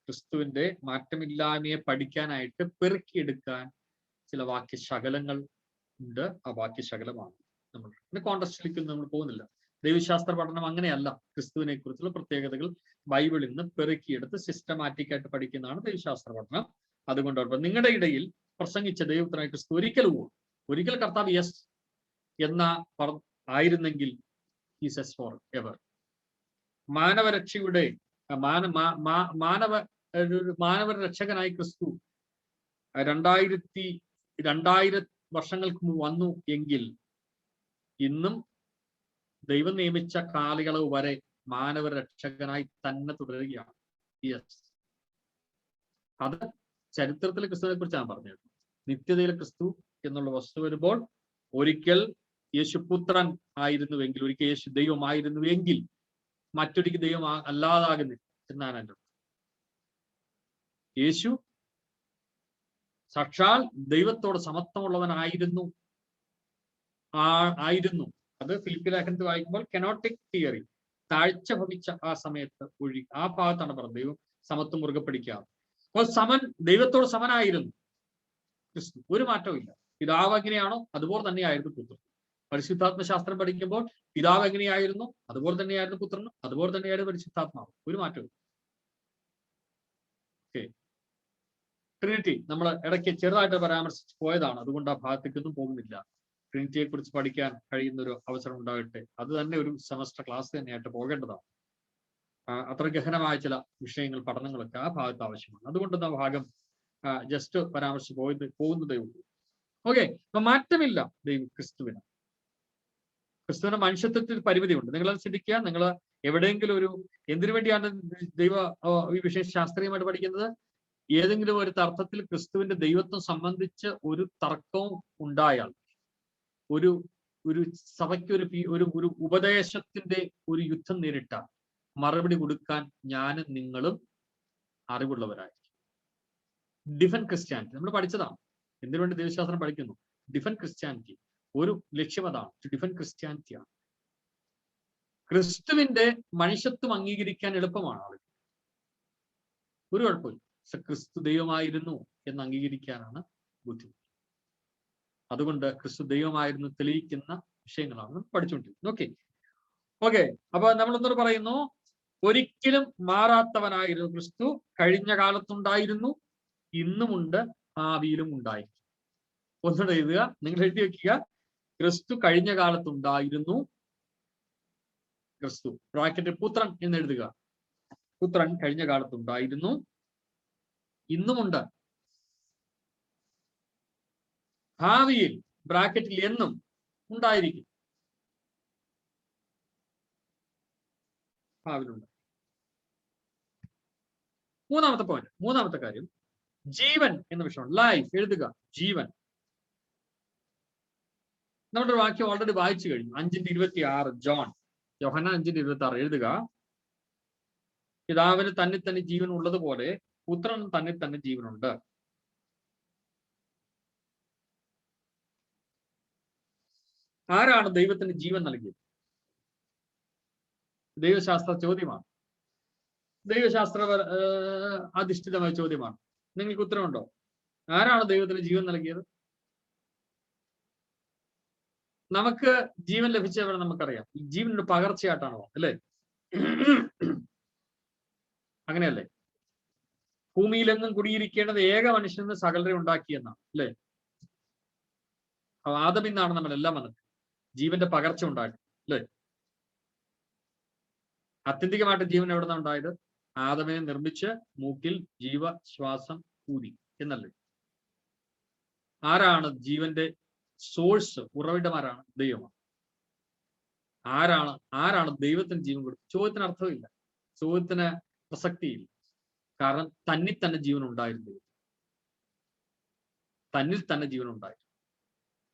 ക്രിസ്തുവിന്റെ മാറ്റമില്ലായ്മയെ പഠിക്കാനായിട്ട് പെറുക്കിയെടുക്കാൻ ചില വാക്യശകലങ്ങൾ ഉണ്ട്. ആ വാക്യശകലമാണ് നമ്മൾ പിന്നെ കോണ്ടക്സ്റ്റിലേക്ക് നമ്മൾ പോകുന്നില്ല. ദൈവശാസ്ത്ര പഠനം അങ്ങനെയല്ല. ക്രിസ്തുവിനെ കുറിച്ചുള്ള പ്രത്യേകതകൾ ബൈബിളിൽ നിന്ന് പെറുക്കിയെടുത്ത് സിസ്റ്റമാറ്റിക് ആയിട്ട് പഠിക്കുന്നതാണ് ദൈവശാസ്ത്ര പഠനം. അതുകൊണ്ട് നിങ്ങളുടെ ഇടയിൽ പ്രസംഗിച്ച ദൈവപുത്രനായ ക്രിസ്തു ഒരിക്കൽ കർത്താവ് യെസ് എന്ന ആയിരുന്നെങ്കിൽ ജീസസ് ഫോർ എവർ. മാനവരക്ഷയുടെ മാനവ രക്ഷകനായി ക്രിസ്തു 2000 വർഷങ്ങൾക്ക് മുമ്പ് വന്നു എങ്കിൽ ഇന്നും ദൈവം നിയമിച്ച കാലയളവ് വരെ മാനവ രക്ഷകനായി തന്നെ തുടരുകയാണ്. യെസ്, അത് ചരിത്രത്തിലെ ക്രിസ്തുവിനെ കുറിച്ചാണ് പറഞ്ഞത്. നിത്യതയിലെ ക്രിസ്തു എന്നുള്ള വസ്തു വരുമ്പോൾ ഒരിക്കൽ യേശു പുത്രൻ ആയിരുന്നുവെങ്കിൽ, ഒരിക്കൽ യേശു ദൈവമായിരുന്നുവെങ്കിൽ മറ്റൊരിക്കൽ ദൈവം അല്ലാതാകുന്നില്ല എന്നാണ് എൻ്റെ. യേശു സാക്ഷാൽ ദൈവത്തോട് സമത്വമുള്ളവനായിരുന്നു. അത് ഫിലിപ്പിയ ലേഖനത്തിൽ വായിക്കുമ്പോൾ കെനോട്ടിക് തിയറി, താഴ്ച ഭവിച്ച ആ സമയത്ത് ആ ഭാഗത്താണ് പറഞ്ഞത് ദൈവം സമത്വം മുറുകെ പിടിക്കാതെ. അപ്പോൾ ദൈവത്തോട് സമനായിരുന്നു ക്രിസ്തു. ഒരു മാറ്റവും ഇല്ല. പിതാവ് എങ്ങനെയാണോ അതുപോലെ തന്നെയായിരുന്നു പുത്രൻ. പരിശുദ്ധാത്മ ശാസ്ത്രം പഠിക്കുമ്പോൾ പിതാവ് എങ്ങനെയായിരുന്നു അതുപോലെ തന്നെയായിരുന്നു പുത്രനും, അതുപോലെ തന്നെയായിരുന്നു പരിശുദ്ധാത്മാവ്. ഒരു മാറ്റവും. ഓക്കെ, ട്രിനിറ്റി നമ്മൾ ഇടയ്ക്ക് ചെറുതായിട്ട് പരാമർശിച്ച് പോയതാണ്. അതുകൊണ്ട് ആ ഭാഗത്തേക്കൊന്നും പോകുന്നില്ല. ട്രിനിറ്റിയെ കുറിച്ച് പഠിക്കാൻ കഴിയുന്ന ഒരു അവസരം ഉണ്ടാകട്ടെ. അത് തന്നെ ഒരു സെമസ്റ്റർ ക്ലാസ് തന്നെയായിട്ട് പോകേണ്ടതാണ്. അത്ര ഗഹനമായ ചില വിഷയങ്ങൾ, പഠനങ്ങളൊക്കെ ആ ഭാഗത്ത് ആവശ്യമാണ്. അതുകൊണ്ട് ആ ഭാഗം ജസ്റ്റ് പരാമർശിച്ച് പോകുന്നതേ ഉള്ളൂ. ഓക്കെ, അപ്പൊ മാറ്റമില്ല ക്രിസ്തുവിന് മനുഷ്യത്വത്തിൽ പരിമിതിയുണ്ട്. നിങ്ങളത് ചിന്തിക്കുക. നിങ്ങൾ എവിടെയെങ്കിലും എന്തിനു വേണ്ടിയാണ് ഈ വിഷയം ശാസ്ത്രീയമായിട്ട് പഠിക്കുന്നത്? ഏതെങ്കിലും ഒരു അർത്ഥത്തിൽ ക്രിസ്തുവിന്റെ ദൈവത്വം സംബന്ധിച്ച് ഒരു തർക്കവും ഉണ്ടായാൽ, ഒരു സഭയ്ക്ക് ഒരു ഉപദേശത്തിന്റെ ഒരു യുദ്ധം നേരിട്ടാൽ മറുപടി കൊടുക്കാൻ ഞാനും നിങ്ങളും അറിവുള്ളവരായിരിക്കും. ഡിഫൻ ക്രിസ്ത്യാനിറ്റി നമ്മൾ പഠിച്ചതാണ്. എന്തിനുവേണ്ടി ദൈവശാസ്ത്രം പഠിക്കുന്നു? ഡിഫൻ ക്രിസ്ത്യാനിറ്റി. ഒരു ലക്ഷ്യം അതാണ്, ഡിഫൻ ക്രിസ്ത്യാനിറ്റിയാണ്. ക്രിസ്തുവിന്റെ മനുഷ്യത്വം അംഗീകരിക്കാൻ എളുപ്പമാണ് ആളുകൾ, ഒരു കുഴപ്പമില്ല. പക്ഷെ ക്രിസ്തു ദൈവമായിരുന്നു എന്ന് അംഗീകരിക്കാനാണ് ബുദ്ധിമുട്ട്. അതുകൊണ്ട് ക്രിസ്തു ദൈവമായിരുന്നു തെളിയിക്കുന്ന വിഷയങ്ങളാണ് പഠിച്ചുകൊണ്ടിരിക്കുന്നത്. ഓക്കെ, അപ്പൊ നമ്മളൊന്നോട് പറയുന്നു, ഒരിക്കലും മാറാത്തവനായിരുന്നു ക്രിസ്തു. കഴിഞ്ഞ കാലത്തുണ്ടായിരുന്നു, ഇന്നുമുണ്ട്, ഭാവിയിലും ഉണ്ടായിരിക്കും. ഒന്നുകൂടെ എഴുതുക, നിങ്ങൾ എഴുതി വെക്കുക. ക്രിസ്തു കഴിഞ്ഞ കാലത്തുണ്ടായിരുന്നു. ക്രിസ്തു ബ്രാക്കറ്റിൽ പുത്രൻ എന്ന് എഴുതുക. പുത്രൻ കഴിഞ്ഞ കാലത്തുണ്ടായിരുന്നു, ഇന്നുമുണ്ട്, ഭാവിയിൽ ബ്രാക്കറ്റിൽ എന്നും ഉണ്ടായിരിക്കും. ഭാവിയിലുണ്ട്. മൂന്നാമത്തെ പോയിന്റ്, മൂന്നാമത്തെ കാര്യം ജീവൻ എന്ന വിഷയമാണ്. ലൈഫ് എഴുതുക, ജീവൻ. നമ്മുടെ വാക്യം ഓൾറെഡി വായിച്ചു കഴിഞ്ഞു. 5:26 ജോൺ, യോഹന്നാൻ 5:26 എഴുതുക. പിതാവിന് തന്നിൽ തന്നെ ജീവൻ ഉള്ളതുപോലെ പുത്രൻ തന്നിൽ തന്നെ ജീവനുണ്ട്. ആരാണ് ദൈവത്തിന് ജീവൻ നൽകിയത്? ദൈവശാസ്ത്ര ചോദ്യമാണ്, ദൈവശാസ്ത്ര അധിഷ്ഠിതമായ ചോദ്യമാണ്. നിങ്ങൾക്ക് ഉത്തരവുണ്ടോ? ആരാണ് ദൈവത്തിന് ജീവൻ നൽകിയത്? നമുക്ക് ജീവൻ ലഭിച്ചവരെ നമുക്കറിയാം. ഈ ജീവനൊരു പകർച്ചയായിട്ടാണോ? അല്ലേ? അങ്ങനെയല്ലേ? ഭൂമിയിലെങ്ങും കുടിയിരിക്കേണ്ടത് ഏക മനുഷ്യന് സകലരെ ഉണ്ടാക്കിയെന്നാണ്, അല്ലേ? ആദമിന്നാണ് നമ്മളെല്ലാം വന്നത്. ജീവന്റെ പകർച്ച ഉണ്ടാക്കി, അല്ലേ? ആത്യന്തികമായിട്ട് ജീവൻ എവിടെ നിന്നാണ് ഉണ്ടായത്? ആദമിനെ നിർമ്മിച്ച് മൂക്കിൽ ജീവശ്വാസം ഊതി എന്നല്ലേ? ആരാണ് ജീവന്റെ സോഴ്സ്? ഉറവിടമാരാണ്? ദൈവമാണ്. ആരാണ് ദൈവത്തിന് ജീവൻ കൊടുത്തത്? ചോദ്യത്തിന് അർത്ഥമില്ല, ചോദ്യത്തിന് പ്രസക്തിയില്ല. കാരണം തന്നിൽ തന്നെ ജീവൻ ഉണ്ടായിരുന്നു. തന്നിൽ തന്നെ ജീവൻ ഉണ്ടായിരുന്നു.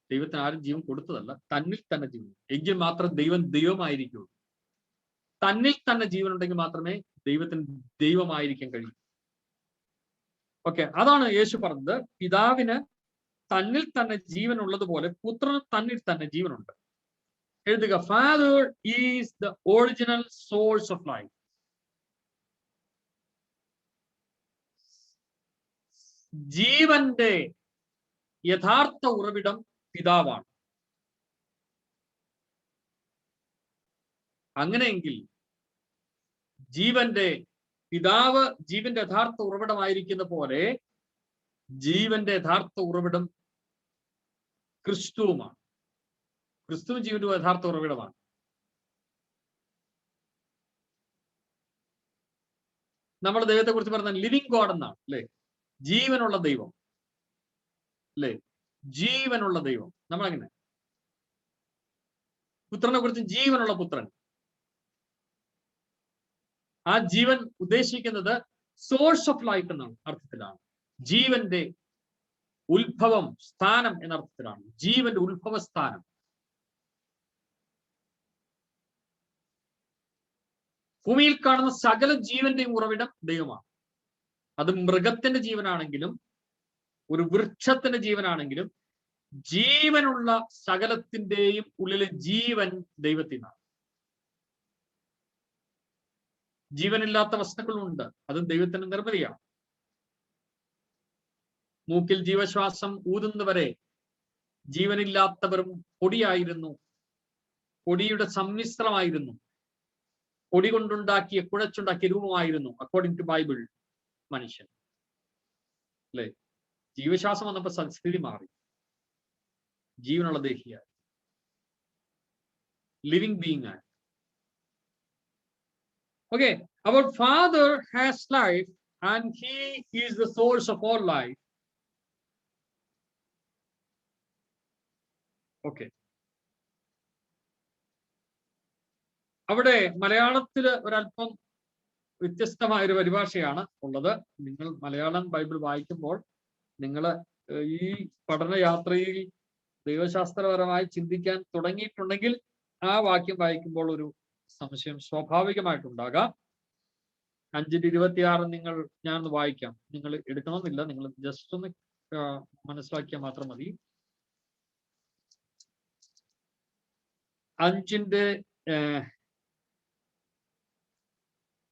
ദൈവത്തിന് ആരും ജീവൻ കൊടുത്തതല്ല, തന്നിൽ തന്നെ ജീവൻ. എങ്കിൽ മാത്രം ദൈവം ദൈവമായിരിക്കുള്ളൂ. തന്നിൽ തന്നെ ജീവൻ ഉണ്ടെങ്കിൽ മാത്രമേ ദൈവത്തിന് ദൈവമായിരിക്കാൻ കഴിയൂ. ഓക്കെ, അതാണ് യേശു പറഞ്ഞത്. പിതാവിന് തന്നിൽ തന്നെ ജീവൻ ഉള്ളതുപോലെ പുത്രന് തന്നിൽ തന്നെ ജീവനുണ്ട്. എഴുതുക, father is the original source of life. ജീവന്റെ യഥാർത്ഥ ഉറവിടം പിതാവാണ്. അങ്ങനെയെങ്കിൽ പിതാവ് ജീവന്റെ യഥാർത്ഥ ഉറവിടമായിരിക്കുന്ന പോലെ ജീവന്റെ യഥാർത്ഥ ഉറവിടം ക്രിസ്തുവുമാണ്. ക്രിസ്തു ജീവന്റെ യഥാർത്ഥ ഉറവിടമാണ്. നമ്മൾ ദൈവത്തെ കുറിച്ച് പറഞ്ഞ ലിവിങ് ഗോഡ് എന്നാണ്, അല്ലെ? ജീവനുള്ള ദൈവം, അല്ലെ? ജീവനുള്ള ദൈവം. നമ്മളെങ്ങനെ? പുത്രനെ കുറിച്ച് ജീവനുള്ള പുത്രൻ. ആ ജീവൻ ഉദ്ദേശിക്കുന്നത് സോഴ്സ് ഓഫ് ലൈഫ് എന്നാണ് അർത്ഥത്തിലാണ്. ജീവന്റെ ഉത്ഭവം, സ്ഥാനം എന്ന അർത്ഥത്തിലാണ്. ജീവന്റെ ഉത്ഭവ സ്ഥാനം. ഭൂമിയിൽ കാണുന്ന സകല ജീവന്റെയും ഉറവിടം ദൈവമാണ്. അത് മൃഗത്തിന്റെ ജീവനാണെങ്കിലും ഒരു വൃക്ഷത്തിന്റെ ജീവനാണെങ്കിലും ജീവനുള്ള സകലത്തിന്റെയും ഉള്ളിലെ ജീവൻ ദൈവത്തിനാണ്. ജീവനില്ലാത്ത വസ്തുക്കളുണ്ട്, അത് ദൈവത്തിന്റെ നിർമ്മിതിയാണ്. മൂക്കിൽ ജീവശ്വാസം ഊതുന്നവരെ ജീവനില്ലാത്തവരും പൊടിയായിരുന്നു, പൊടിയുടെ സമ്മിശ്രമായിരുന്നു, പൊടി കൊണ്ടുണ്ടാക്കിയ കുഴച്ചുണ്ടാക്കിയ രൂപമായിരുന്നു അക്കോർഡിംഗ് ടു ബൈബിൾ മനുഷ്യൻ, അല്ലെ? ജീവശ്വാസം വന്നപ്പോ സ്ഥിതി മാറി, ജീവനുള്ള ദേഹിയായി, ലിവിങ് ബീങ് ആയി. Okay, our Father has life and He is the source of all life. Okay. അവിടെ മലയാളത്തിൽ ഒരല്പം വ്യത്യസ്തമായ ഒരു പരിഭാഷയാണ് ഉള്ളത്. നിങ്ങൾ മലയാളം ബൈബിൾ വായിക്കുമ്പോൾ നിങ്ങൾ ഈ പഠനയാത്രയിൽ ദൈവശാസ്ത്രപരമായി ചിന്തിക്കാൻ തുടങ്ങിയിട്ടുണ്ടെങ്കിൽ ആ വാക്യം വായിക്കുമ്പോൾ ഒരു സംശയം സ്വാഭാവികമായിട്ടുണ്ടാകാം. 5:26 ഞാനൊന്ന് വായിക്കാം. നിങ്ങൾ എടുക്കണമെന്നില്ല, നിങ്ങൾ ജസ്റ്റ് ഒന്ന് മനസ്സിലാക്കിയാൽ മാത്രം മതി. 5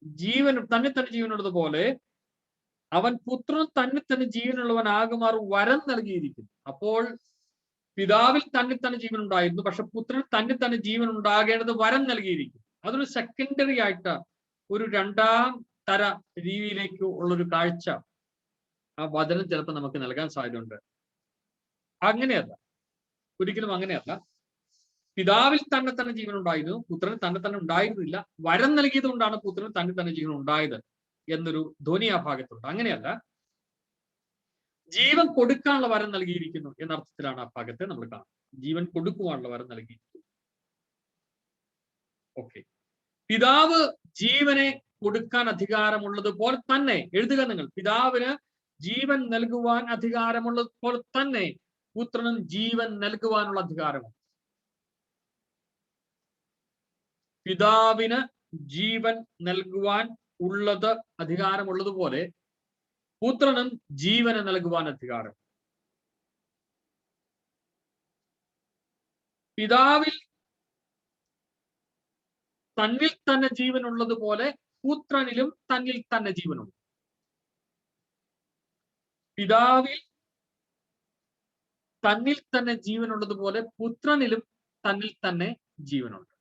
ജീവൻ തന്നെ തന്നെ ജീവനുള്ളതുപോലെ അവൻ പുത്രൻ തന്നെ തന്നെ ജീവനുള്ളവനാകുമാർ വരം നൽകിയിരിക്കുന്നു. അപ്പോൾ പിതാവിൽ തന്നെ തന്നെ ജീവൻ ഉണ്ടായിരുന്നു, പക്ഷെ പുത്രൻ തന്നെ തന്നെ ജീവൻ ഉണ്ടാകേണ്ടത് വരം നൽകിയിരിക്കുന്നു. അതൊരു സെക്കൻഡറി ആയിട്ട് ഒരു രണ്ടാം തര രീതിയിലേക്ക് ഉള്ളൊരു കാഴ്ച ആ വചനം ചിലപ്പോൾ നമുക്ക് നൽകാൻ സാധ്യതയുണ്ട്. അങ്ങനെയല്ല, ഒരിക്കലും അങ്ങനെയല്ല. പിതാവിൽ തന്നെ ജീവൻ ഉണ്ടായിരുന്നു, പുത്രന് തന്നെ ഉണ്ടായിരുന്നില്ല, വരം നൽകിയത് കൊണ്ടാണ് പുത്രന് തന്നെ ജീവൻ ഉണ്ടായത് എന്നൊരു ധ്വനി ആ ഭാഗത്തുണ്ട്. അങ്ങനെയല്ല, ജീവൻ കൊടുക്കാനുള്ള വരം നൽകിയിരിക്കുന്നു എന്നർത്ഥത്തിലാണ് ആ ഭാഗത്തെ നമ്മൾ കാണുന്നത്. ജീവൻ കൊടുക്കുവാനുള്ള വരം നൽകിയിരിക്കുന്നു. ഓക്കെ, പിതാവ് ജീവനെ കൊടുക്കാൻ അധികാരമുള്ളത് പോലെ തന്നെ, എഴുതുക നിങ്ങൾ, പിതാവിന് ജീവൻ നൽകുവാൻ അധികാരമുള്ളത് പോലെ തന്നെ പുത്രനും ജീവൻ നൽകുവാനുള്ള അധികാരമുണ്ട്. പിതാവിന് ജീവൻ നൽകുവാൻ ഉള്ളത് അധികാരമുള്ളതുപോലെ പുത്രനും ജീവന് നൽകുവാൻ അധികാരം. പിതാവിൽ തന്നിൽ തന്നെ ജീവൻ ഉള്ളതുപോലെ പുത്രനിലും തന്നിൽ തന്നെ ജീവനുണ്ട്. പിതാവിൽ തന്നിൽ തന്നെ ജീവനുള്ളതുപോലെ പുത്രനിലും തന്നിൽ തന്നെ ജീവനുണ്ട്.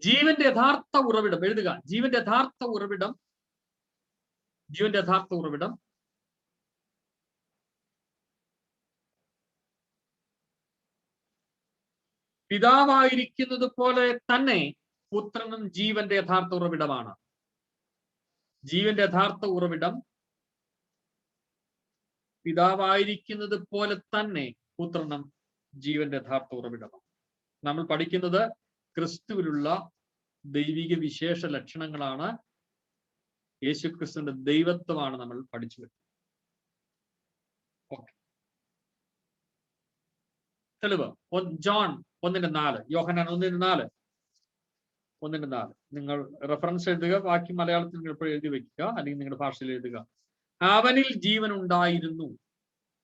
ജീവന്റെ യഥാർത്ഥ ഉറവിടം, എഴുതുക, ജീവന്റെ യഥാർത്ഥ ഉറവിടം പിതാവായിരിക്കുന്നത് പോലെ തന്നെ പുത്രനും ജീവന്റെ യഥാർത്ഥ ഉറവിടമാണ്. ജീവന്റെ യഥാർത്ഥ ഉറവിടം പിതാവായിരിക്കുന്നത് പോലെ തന്നെ പുത്രനും ജീവന്റെ യഥാർത്ഥ ഉറവിടമാണ്. നമ്മൾ പഠിക്കുന്നത് ക്രിസ്തുവിലുള്ള ദൈവിക വിശേഷ ലക്ഷണങ്ങളാണ്. യേശുക്രിസ്തുവിന്റെ ദൈവത്വമാണ് നമ്മൾ പഠിച്ചു വരുന്നത്. ഓക്കെ, തെളിവ് ജോൺ 1:4, യോഹന്നാൻ 1:4. നിങ്ങൾ റെഫറൻസ് എഴുതുക, ബാക്കി മലയാളത്തിൽ നിങ്ങൾ എപ്പോഴും എഴുതി വെക്കുക, അല്ലെങ്കിൽ നിങ്ങളുടെ ഭാഷയിൽ എഴുതുക. അവനിൽ ജീവൻ ഉണ്ടായിരുന്നു.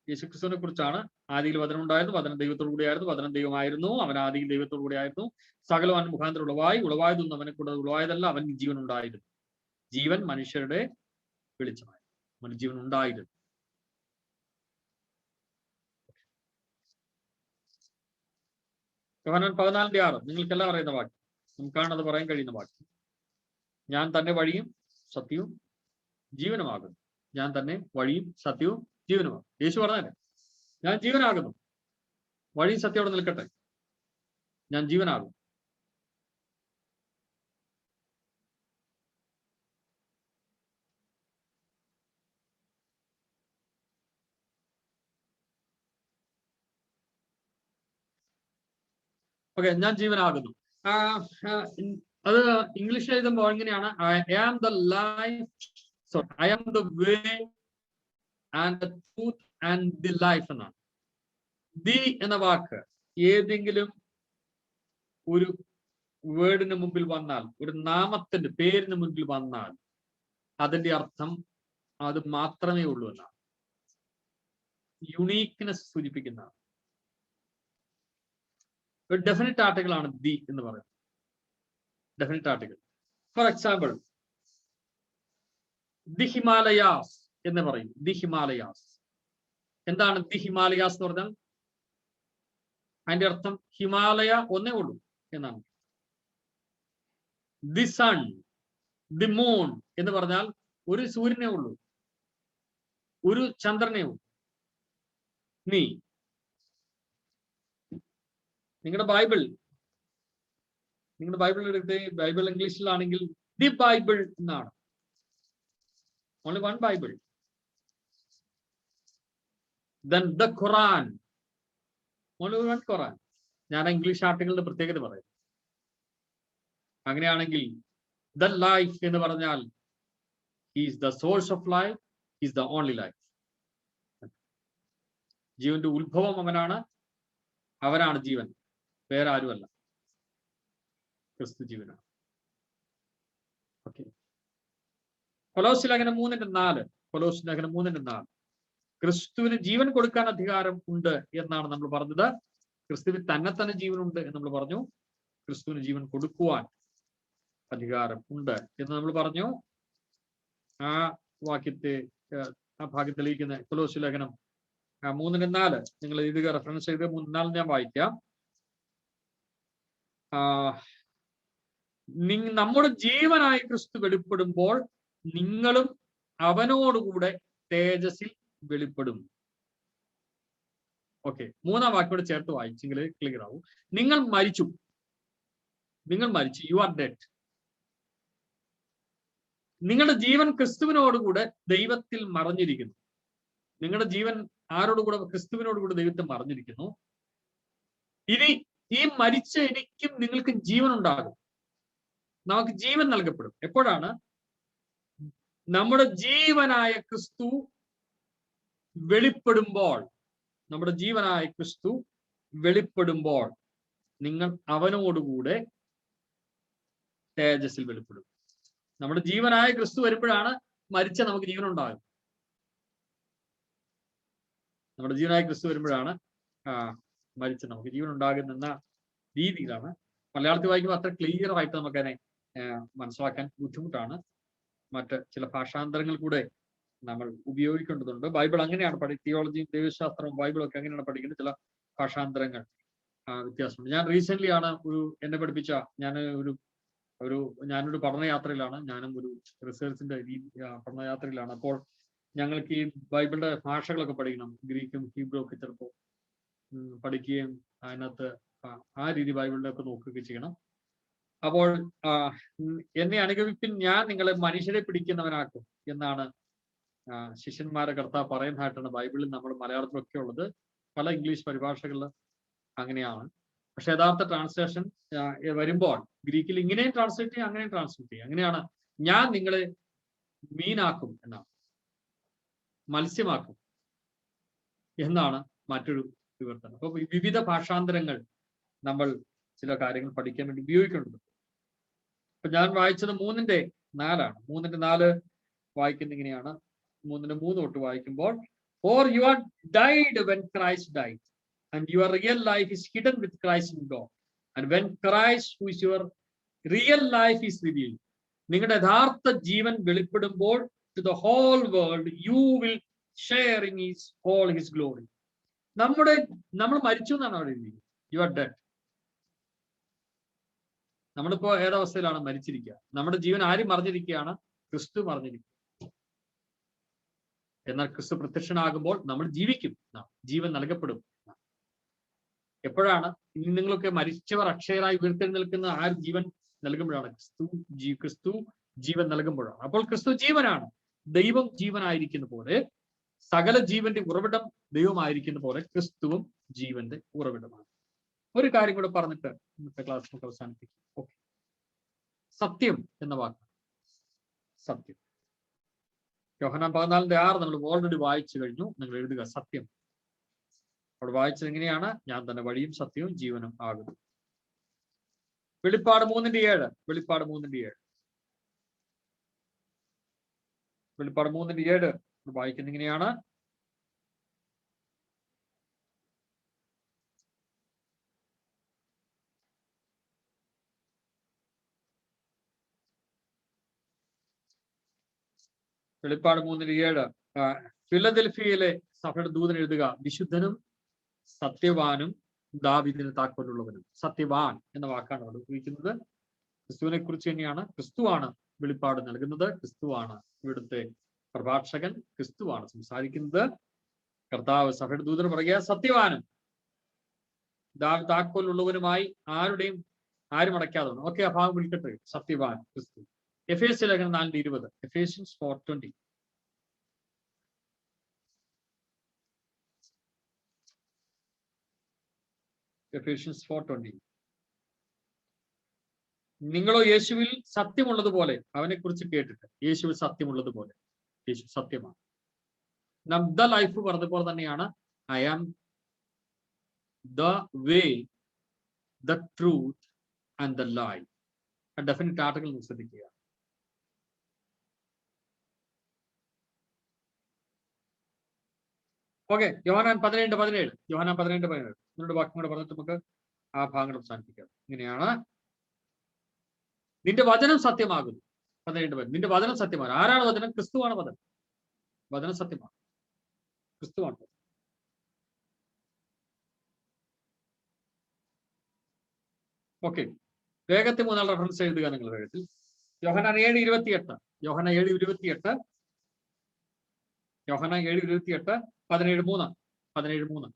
യേശുക്രിസ്തുവിനെ കുറിച്ചാണ്. ആദിയിൽ വചനം ഉണ്ടായിരുന്നു, വചനം ദൈവത്തോടു കൂടിയായിരുന്നു, വചനം ദൈവമായിരുന്നു, അവൻ ആദിയിൽ ദൈവത്തോടു കൂടിയായിരുന്നു, സകലം അവൻ മുഖാന്തരം ഉളവായതൊന്നും അവനെ കൂടെ ഉളവായതല്ല, അവൻ ജീവൻ ഉണ്ടായിരുന്നു. ജീവൻ മനുഷ്യരുടെ വെളിച്ചമായി, അവന് ജീവൻ ഉണ്ടായിരുന്നു. യോഹന്നാൻ 14:6 നിങ്ങൾക്കെല്ലാം അറിയുന്ന വാക്യം, നമുക്കാണത് പറയാൻ കഴിയുന്ന വാക്യം. ഞാൻ തന്നെ വഴിയും സത്യവും ജീവനുമാകുന്നു. ഞാൻ തന്നെ വഴിയും സത്യവും ജീവനുമാകും. യേശു പറഞ്ഞതല്ലേ, ഞാൻ ജീവനാകുന്നു, വഴി സത്യം അവിടെ നിൽക്കട്ടെ, ഞാൻ ജീവനാകും. ഓക്കെ, ഞാൻ ജീവനാകുന്നു. അത് ഇംഗ്ലീഷിൽ എഴുതുമ്പോൾ എങ്ങനെയാണ്? I am the life, sorry, I am the way and the truth and the life എന്നാണ്. ദി എന്ന വാക്ക് ഏതെങ്കിലും ഒരു വേർഡിന് മുമ്പിൽ വന്നാൽ, ഒരു നാമത്തിന്റെ പേരിന് മുമ്പിൽ വന്നാൽ, അതിന്റെ അർത്ഥം അത് മാത്രമേ ഉള്ളൂ എന്നാണ്. യുണീക്നെസ് സൂചിപ്പിക്കുന്ന ഒരു ഡെഫിനിറ്റ് ആർട്ടിക്കിൾ ആണ് ദി എന്ന് പറയുന്നത്. Definite article. For example, the Himalayas എന്ന് പറയും. The Himalayas. എന്താണ് ദി ഹിമാലയാസ് എന്ന് പറഞ്ഞാൽ? അതിന്റെ അർത്ഥം ഹിമാലയ ഒന്നേ ഉള്ളൂ എന്നാണ്. ദി സൺ, ദി മൂൺ എന്ന് പറഞ്ഞാൽ ഒരു സൂര്യനെ ഉള്ളൂ, ഒരു ചന്ദ്രനെ ഉള്ളൂ. നീ, നിങ്ങളുടെ ബൈബിൾ എടുത്ത്, ബൈബിൾ ഇംഗ്ലീഷിലാണെങ്കിൽ ദി ബൈബിൾ എന്നാണ്. Only one Bible. Then the Quran, only one Quran. ഞാൻ ഇംഗ്ലീഷ് ആർട്ടിക്കിളിന്റെ പ്രത്യേകത പറയും. അങ്ങനെയാണെങ്കിൽ ദ ലൈഫ് എന്ന് പറഞ്ഞാൽ is the source of life, is the only life. ജീവന്റെ ഉത്ഭവം അവനാണ്, അവനാണ് ജീവൻ, വേറെ ആരുമല്ല, ക്രിസ്തു ജീവനാണ്. ഓക്കെ, കൊലോസ്യലേഖനം 3:4. ക്രിസ്തുവിന് ജീവൻ കൊടുക്കാൻ അധികാരം ഉണ്ട് എന്നാണ് നമ്മൾ പറഞ്ഞത്. ക്രിസ്തുവിന് തന്നെ ജീവനുണ്ട് എന്ന് നമ്മൾ പറഞ്ഞു. ക്രിസ്തുവിന് ജീവൻ കൊടുക്കുവാൻ അധികാരം ഉണ്ട് എന്ന് നമ്മൾ പറഞ്ഞു. ആ വാക്യത്തെ, ആ ഭാഗത്ത് തെളിയിക്കുന്ന കൊലോസ്യലേഖനം 3:4 നിങ്ങൾ എഴുതുക, റെഫറൻസ് ചെയ്ത് 3:4 ഞാൻ വായിക്കാം. നമ്മുടെ ജീവനായി ക്രിസ്തു വെളിപ്പെടുമ്പോൾ നിങ്ങളും അവനോടുകൂടെ തേജസ്സിൽ വെളിപ്പെടും. ഓക്കെ, മൂന്നാം വാക്കോട് ചേർത്ത് വായിച്ചെങ്കിൽ ക്ലിയർ ആവും. നിങ്ങൾ മരിച്ചു, യു ആർ ഡെഡ്. നിങ്ങളുടെ ജീവൻ ക്രിസ്തുവിനോടുകൂടെ ദൈവത്തിൽ മറഞ്ഞിരിക്കുന്നു. നിങ്ങളുടെ ജീവൻ ആരോടുകൂടെ? ക്രിസ്തുവിനോടുകൂടെ ദൈവത്തിൽ മറഞ്ഞിരിക്കുന്നു. ഇനി ഈ മരിച്ച എനിക്കും നിങ്ങൾക്കും ജീവൻ ഉണ്ടാകും. നമുക്ക് ജീവൻ നൽകപ്പെടും. എപ്പോഴാണ്? നമ്മുടെ ജീവനായ ക്രിസ്തു വെളിപ്പെടുമ്പോൾ. നമ്മുടെ ജീവനായ ക്രിസ്തു വെളിപ്പെടുമ്പോൾ നിങ്ങൾ അവനോടുകൂടെ തേജസ്സിൽ വെളിപ്പെടും. നമ്മുടെ ജീവനായ ക്രിസ്തു വരുമ്പോഴാണ് മരിച്ച നമുക്ക് ജീവൻ ഉണ്ടാകും. നമ്മുടെ ജീവനായ ക്രിസ്തു വരുമ്പോഴാണ് മരിച്ച നമുക്ക് ജീവൻ ഉണ്ടാകുന്ന രീതിയിലാണ്. മലയാളത്തിൽ വായിക്കുമ്പോൾ അത്ര ക്ലിയർ ആയിട്ട് നമുക്കതിനെ മനസ്സിലാക്കാൻ ബുദ്ധിമുട്ടാണ്. മറ്റ് ചില ഭാഷാന്തരങ്ങൾ കൂടെ നമ്മൾ ഉപയോഗിക്കേണ്ടതുണ്ട്. ബൈബിൾ അങ്ങനെയാണ് തിയോളജിയും ദൈവശാസ്ത്രവും ബൈബിളും ഒക്കെ അങ്ങനെയാണ് പഠിക്കുന്നത്. ചില ഭാഷാന്തരങ്ങൾ വ്യത്യാസമുണ്ട്. ഞാൻ റീസെന്റ് ആണ് എന്നെ പഠിപ്പിച്ച ഞാനൊരു പഠനയാത്രയിലാണ്. ഞാനും ഒരു റിസർച്ചിന്റെ പഠനയാത്രയിലാണ്. അപ്പോൾ ഞങ്ങൾക്ക് ഈ ബൈബിളിന്റെ ഭാഷകളൊക്കെ പഠിക്കണം. ഗ്രീക്കും ഹീബ്രു ഒക്കെ ചിലപ്പോൾ പഠിക്കുകയും അതിനകത്ത് ആ രീതി ബൈബിളിന്റെ ഒക്കെ നോക്കുകയൊക്കെ ചെയ്യണം. അപ്പോൾ എന്നെ അനുഗമിപ്പിൻ, ഞാൻ നിങ്ങളെ മനുഷ്യരെ പിടിക്കുന്നവനാക്കും എന്നാണ് ശിഷ്യന്മാരെ കർത്താവ് പറയുന്നതായിട്ടാണ് ബൈബിളിൽ നമ്മൾ മലയാളത്തിലൊക്കെ ഉള്ളത്. പല ഇംഗ്ലീഷ് പരിഭാഷകളിൽ അങ്ങനെയാണ്. പക്ഷെ യഥാർത്ഥ ട്രാൻസ്ലേഷൻ വരുമ്പോൾ ഗ്രീക്കിൽ ഇങ്ങനെയും ട്രാൻസ്ലേറ്റ് ചെയ്യും, അങ്ങനെയും ട്രാൻസ്ലേറ്റ് ചെയ്യും. അങ്ങനെയാണ് ഞാൻ നിങ്ങളെ മീനാക്കും എന്നാണ്, മത്സ്യമാക്കും എന്നാണ് മറ്റൊരു വിവർത്തനം. അപ്പൊ വിവിധ ഭാഷാന്തരങ്ങൾ നമ്മൾ ചില കാര്യങ്ങൾ പഠിക്കാൻ വേണ്ടി ഉപയോഗിക്കുന്നുണ്ട്. അപ്പൊ ഞാൻ വായിച്ചത് 3:4 ആണ്. 3:4 വായിക്കുന്ന ഇങ്ങനെയാണ്. 3:3 തൊട്ട് വായിക്കുമ്പോൾ, For you are died when Christ died, and your real life is hidden with Christ in God. And when Christ, who is your real life, is revealed, നിങ്ങളുടെ യഥാർത്ഥ ജീവൻ വെളിപ്പെടുമ്പോൾ to the whole world you will share in all his glory. നമ്മൾ മരിച്ചു എന്നാണ് അവിടെ എഴുതിയത്. You are dead. നമ്മളിപ്പോ ഏതവസ്ഥയിലാണ്? മരിച്ചിരിക്കുക. നമ്മുടെ ജീവൻ ആരും മറിഞ്ഞിരിക്കുകയാണ്? ക്രിസ്തു മറിഞ്ഞിരിക്കുക. എന്നാൽ ക്രിസ്തു പ്രത്യക്ഷനാകുമ്പോൾ നമ്മൾ ജീവിക്കും, ജീവൻ നൽകപ്പെടും. എപ്പോഴാണ്? ഇനി നിങ്ങളൊക്കെ മരിച്ചവർ അക്ഷയരായി ഉയർത്തെഴുന്നേൽക്കുന്ന ആ ജീവൻ നൽകുമ്പോഴാണ്. ക്രിസ്തു ജീവൻ നൽകുമ്പോഴാണ്. അപ്പോൾ ക്രിസ്തു ജീവനാണ്. ദൈവം ജീവനായിരിക്കുന്ന പോലെ, സകല ജീവന്റെ ഉറവിടം ദൈവമായിരിക്കുന്ന പോലെ ക്രിസ്തുവും ജീവന്റെ ഉറവിടമാണ്. ഒരു കാര്യം കൂടെ പറഞ്ഞിട്ട് ഇന്നത്തെ ക്ലാസ് നമുക്ക് അവസാനിപ്പിക്കും. ഓക്കെ, സത്യം എന്ന വാക്ക്. സത്യം യോഹന്നാൻ 14:6 നമ്മൾ ഓൾറെഡി വായിച്ചു കഴിഞ്ഞു. നിങ്ങൾ എഴുതുക സത്യം. അവിടെ വായിച്ചത് എങ്ങനെയാണ്? ഞാൻ തന്നെ വഴിയും സത്യവും ജീവനും ആകുന്നു. വെളിപ്പാട് 3:7. വെളിപ്പാട് 3:7 വായിക്കുന്ന ഇങ്ങനെയാണ്. വെളിപ്പാട് 3:7 ഫിലദൽഫിയയിലെ സഭയുടെ ദൂതൻ എഴുതുക, വിശുദ്ധനും സത്യവാനും ദാവീദിന് താക്കോലുള്ളവനും. സത്യവാൻ എന്ന വാക്കാണ് അവിടെ ഉപയോഗിക്കുന്നത്. ക്രിസ്തുവിനെ കുറിച്ച് തന്നെയാണ്. ക്രിസ്തുവാണ് വെളിപ്പാട് നൽകുന്നത്. ക്രിസ്തുവാണ് ഇവിടുത്തെ പ്രഭാഷകൻ. ക്രിസ്തുവാണ് സംസാരിക്കുന്നത്. കർത്താവ് സഭയുടെ ദൂതൻ പറയുക, സത്യവാനും താക്കോലുള്ളവനുമായി ആരും അടയ്ക്കാതെ. ഓക്കെ, ആ ഭാഗം വിളിക്കട്ടെ. സത്യവാൻ ക്രിസ്തു. എഫേസ്യ ലേഖനം 4:20. എഫേഷ്യൻസ് 4:20. എഫേഷ്യൻസ് 4:20. നിങ്ങളോ യേശുവിൽ സത്യമുള്ളതുപോലെ, അവനെ കുറിച്ച് കേട്ടിട്ട്, യേശുവിൽ സത്യമുള്ളതുപോലെ. യേശു സത്യമാണ്. ദ ലൈഫ് പറഞ്ഞതുപോലെ തന്നെയാണ്, I am the way, the truth and the life. Definite article ശ്രദ്ധിക്കുക. ഓക്കെ, യോഹന്നാൻ 12:17. യോഹന്നാൻ 12:17. നിങ്ങളുടെ വാക്യം കൂടെ പറഞ്ഞിട്ട് നമുക്ക് ആ ഭാഗങ്ങൾ അവസാനിപ്പിക്കാം. ഇങ്ങനെയാണ്, നിന്റെ വചനം സത്യമാകുന്നു. 12:17. നിന്റെ വചനം സത്യമാണ്. ആരാണ് വചനം? ക്രിസ്തുവാണ് വചനം. വചനം സത്യമാണ്. ക്രിസ്തുവാണ്. ഓക്കെ, വേഗത്തിൽ 3 റെഫറൻസ് എഴുതുക നിങ്ങൾ വേഗത്തിൽ. യോഹന്നാൻ 7:28. യോഹന്നാൻ 7:28. യോഹന്നാൻ 7:28, 17:3. 17:3.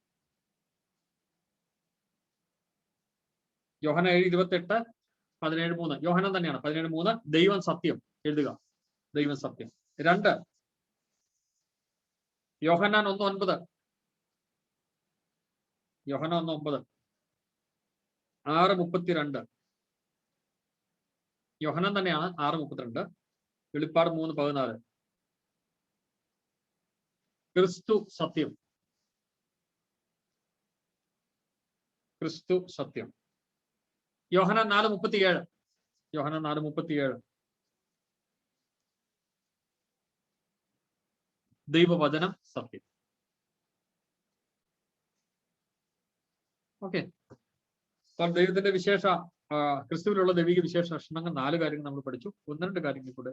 യോഹന്നാൻ 7:28, 17:3. യോഹന്നാൻ തന്നെയാണ്. 17:3. ദൈവം സത്യം. എഴുതുക, ദൈവം സത്യം. 2 യോഹന്നാൻ 1:9. യോഹന്നാൻ 1:9. 6:32. യോഹന്നാൻ തന്നെയാണ്. 6:32. വെളിപ്പാട് 3:14. ക്രിസ്തു സത്യം. ക്രിസ്തു സത്യം. യോഹന്നാൻ 4:37. യോഹന്നാൻ 4:37. ദൈവവചനം സത്യം. ഓക്കെ. അപ്പോൾ ദൈവത്തിന്റെ വിശേഷ ക്രിസ്തുവിലുള്ള ദൈവിക വിശേഷ ലക്ഷണങ്ങൾ 4 കാര്യങ്ങൾ നമ്മൾ പഠിച്ചു. 1-2 കാര്യങ്ങൾ കൂടെ,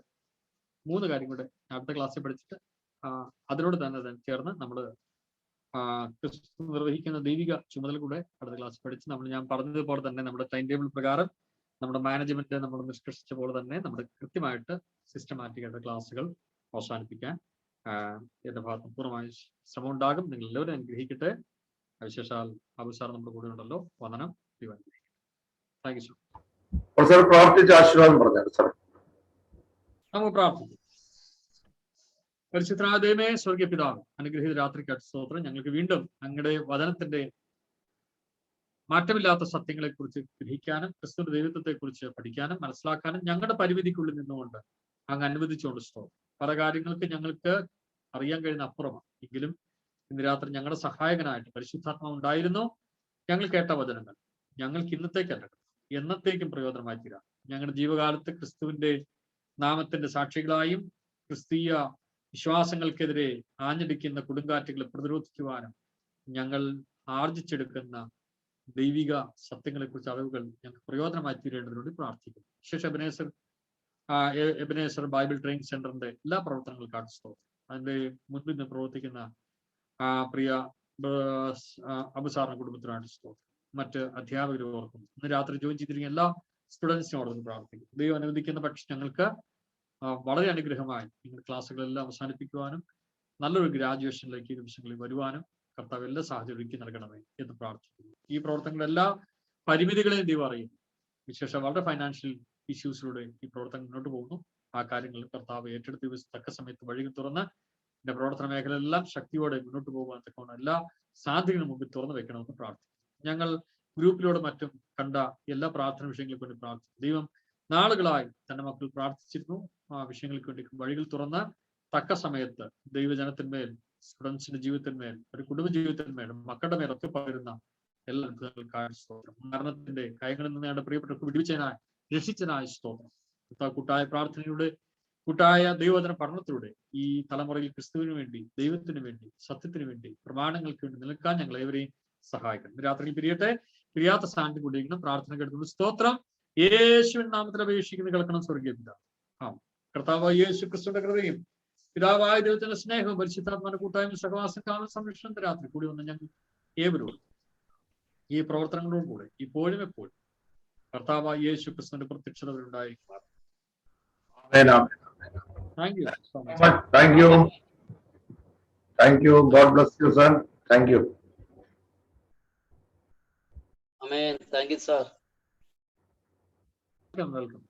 3 കാര്യം കൂടെ അടുത്ത ക്ലാസ്സിൽ പഠിച്ചിട്ട് അതിനോട് തന്നെ ചേർന്ന് നമ്മൾ ക്രിസ്തു നിർവഹിക്കുന്ന ദൈവിക ചുമതല കൂടെ അടുത്ത ക്ലാസ്സിൽ പഠിച്ച് ഞാൻ പറഞ്ഞതുപോലെ തന്നെ നമ്മുടെ ടൈം ടേബിൾ പ്രകാരം നമ്മുടെ മാനേജ്മെന്റ് നമ്മൾ നിഷ്കർഷിച്ച പോലെ തന്നെ നമ്മുടെ കൃത്യമായിട്ട് സിസ്റ്റമാറ്റിക് ആയിട്ട് ക്ലാസ്സുകൾ അവസാനിപ്പിക്കാൻ എന്റെ ഭാഗത്ത് പൂർണ്ണമായ ശ്രമം ഉണ്ടാകും. നിങ്ങൾ എല്ലാവരും അനുഗ്രഹിക്കട്ടെ. വിശേഷാൽ അബു സാർ നമ്മുടെ കൂടെ ഉണ്ടല്ലോ. വന്ദനം. Thank you sir. പ്രാർത്ഥിച്ച ആശീർവാദം പറഞ്ഞു സാർ. നമുക്ക് പ്രാർത്ഥിക്കും. പരിശുദ്ധനായ ദൈവമേ, സ്വർഗീയ പിതാവ്, അനുഗ്രഹീത രാത്രിക്കാട്ട് സ്തോത്രം. ഞങ്ങൾക്ക് വീണ്ടും അങ്ങയുടെ വചനത്തിന്റെ മാറ്റമില്ലാത്ത സത്യങ്ങളെ കുറിച്ച് ഗ്രഹിക്കാനും ക്രിസ്തുവിന്റെ ദൈവത്വത്തെ കുറിച്ച് പഠിക്കാനും മനസ്സിലാക്കാനും ഞങ്ങളുടെ പരിമിതിക്കുള്ളിൽ നിന്നുകൊണ്ട് അങ്ങ് അനുവദിച്ചുകൊണ്ട് സ്തോത്രം. പല കാര്യങ്ങൾക്ക് ഞങ്ങൾക്ക് അറിയാൻ കഴിയുന്ന അപ്പുറമാണ്. എങ്കിലും ഇന്ന് രാത്രി ഞങ്ങളുടെ സഹായകനായിട്ട് പരിശുദ്ധാത്മാവ് ഉണ്ടായിരുന്നു. ഞങ്ങൾ കേട്ട വചനങ്ങൾ ഞങ്ങൾക്ക് ഇന്നത്തേക്കല്ല, എന്നത്തേക്കും പ്രയോജനമായി തീരാം. ഞങ്ങളുടെ ജീവകാലത്ത് ക്രിസ്തുവിന്റെ നാമത്തിന്റെ സാക്ഷികളായും ക്രിസ്തീയ വിശ്വാസങ്ങൾക്കെതിരെ ആഞ്ഞടിക്കുന്ന കൊടുങ്കാറ്റുകളെ പ്രതിരോധിക്കുവാനും ഞങ്ങൾ ആർജിച്ചെടുക്കുന്ന ദൈവിക സത്യങ്ങളെ കുറിച്ച് അറിവുകൾ ഞങ്ങൾക്ക് പ്രയോജനമായി തീരേണ്ടതിനോട് പ്രാർത്ഥിക്കുന്നു. വിശേഷ എബനേസർ ബൈബിൾ ട്രെയിനിങ് സെന്ററിന്റെ എല്ലാ പ്രവർത്തനങ്ങളും കാണിച്ചു. അതിന്റെ മുൻപിൽ നിന്ന് പ്രവർത്തിക്കുന്ന പ്രിയ അബുസാറിന്റെ കുടുംബത്തിനായിട്ട് സ്തോത്രം. മറ്റ് അധ്യാപകരും ഓർക്കുന്നു. ഇന്ന് രാത്രി ജോയിൻ ചെയ്തിരിക്കുന്ന എല്ലാ സ്റ്റുഡൻസിനോടൊന്ന് പ്രാർത്ഥിക്കും. ദൈവം അനുവദിക്കുന്ന പക്ഷം ഞങ്ങൾക്ക് വളരെ അനുഗ്രഹമായി നിങ്ങളുടെ ക്ലാസ്സുകളെല്ലാം അവസാനിപ്പിക്കുവാനും നല്ലൊരു ഗ്രാജുവേഷനിലേക്ക് ഈ നിമിഷങ്ങളിൽ വരുവാനും കർത്താവ് എല്ലാ സാഹചര്യം ഒരുക്കി നൽകണമേ എന്ന് പ്രാർത്ഥിക്കുന്നു. ഈ പ്രവർത്തനങ്ങളെല്ലാ പരിമിതികളെയും ദൈവം അറിയുന്നു. വിശേഷം വളരെ ഫൈനാൻഷ്യൽ ഇഷ്യൂസിലൂടെ ഈ പ്രവർത്തനം മുന്നോട്ട് പോകുന്നു. ആ കാര്യങ്ങൾ കർത്താവ് ഏറ്റെടുത്ത് തക്ക സമയത്ത് വഴികൾ തുറന്ന് എന്റെ പ്രവർത്തന മേഖലയെല്ലാം ശക്തിയോടെ മുന്നോട്ട് പോകാൻ തക്കവണ്ണം എല്ലാ സാധ്യതകളും മുമ്പിൽ തുറന്നു വെക്കണമെന്ന് പ്രാർത്ഥിക്കുന്നു. ഞങ്ങൾ ഗ്രൂപ്പിലൂടെ മറ്റും കണ്ട എല്ലാ പ്രാർത്ഥന വിഷയങ്ങളെ കൊണ്ട് പ്രാർത്ഥിക്കുന്നു. ദൈവം നാളുകളായി തന്റെ മക്കൾ പ്രാർത്ഥിച്ചിരുന്നു. ആ വിഷയങ്ങൾക്ക് വേണ്ടി വഴികൾ തുറന്ന് തക്ക സമയത്ത് ദൈവജനത്തിന്മേൽ, സ്റ്റുഡൻസിന്റെ ജീവിതത്തിന്മേൽ, ഒരു കുടുംബ ജീവിതത്തിന്മേൽ, മക്കളുടെ മേലൊക്കെ പകരുന്ന എല്ലാ അത്ഭുതങ്ങൾക്കായ സ്തോത്രം. മരണത്തിന്റെ കൈകളിൽ നിന്ന് ഞങ്ങളുടെ പ്രിയപ്പെട്ടവർക്ക് വിടുവിച്ചതിനായി രക്ഷിച്ചതിനായ സ്തോത്രം. കൂട്ടായ പ്രാർത്ഥനയിലൂടെ, കൂട്ടായ ദൈവവചന പഠനത്തിലൂടെ ഈ തലമുറയിൽ ക്രിസ്തുവിന് വേണ്ടി, ദൈവത്തിന് വേണ്ടി, സത്യത്തിന് വേണ്ടി, പ്രമാണങ്ങൾക്ക് വേണ്ടി നിൽക്കാൻ ഞങ്ങൾ ഏവരെയും സഹായിക്കണം. രാത്രിയിൽ പിരിയട്ടെ. പിരിയാത്ത സാന്നിധ്യം കൊണ്ടിരിക്കണം. പ്രാർത്ഥന കേൾക്കുന്നു. സ്തോത്രം. യേശുവിൻ നാമത്തിൽ അപേക്ഷിക്കുന്ന കേൾക്കണം സ്വർഗീയ പിതാവ്. കർത്താവായ യേശു ക്രിസ്തുവിന്റെ കൃപയും പിതാവായ ദൈവത്തിന്റെ സ്നേഹവും പരിശുദ്ധാത്മാവിന്റെ കൂട്ടായ്മ സഹവാസം കാലം സംരക്ഷണ രാത്രി കൂടി വന്ന് ഞങ്ങൾ ഏവരോടും ഈ പ്രവർത്തനങ്ങളോടും കൂടെ ഇപ്പോഴും എപ്പോഴും കർത്താവായ യേശു ക്രിസ്തുവിന്റെ പ്രത്യക്ഷതകളുണ്ടായി. Thank you so much. Thank you. Thank you. God bless you, son. Thank you. Amen. Thank you, sir. Welcome.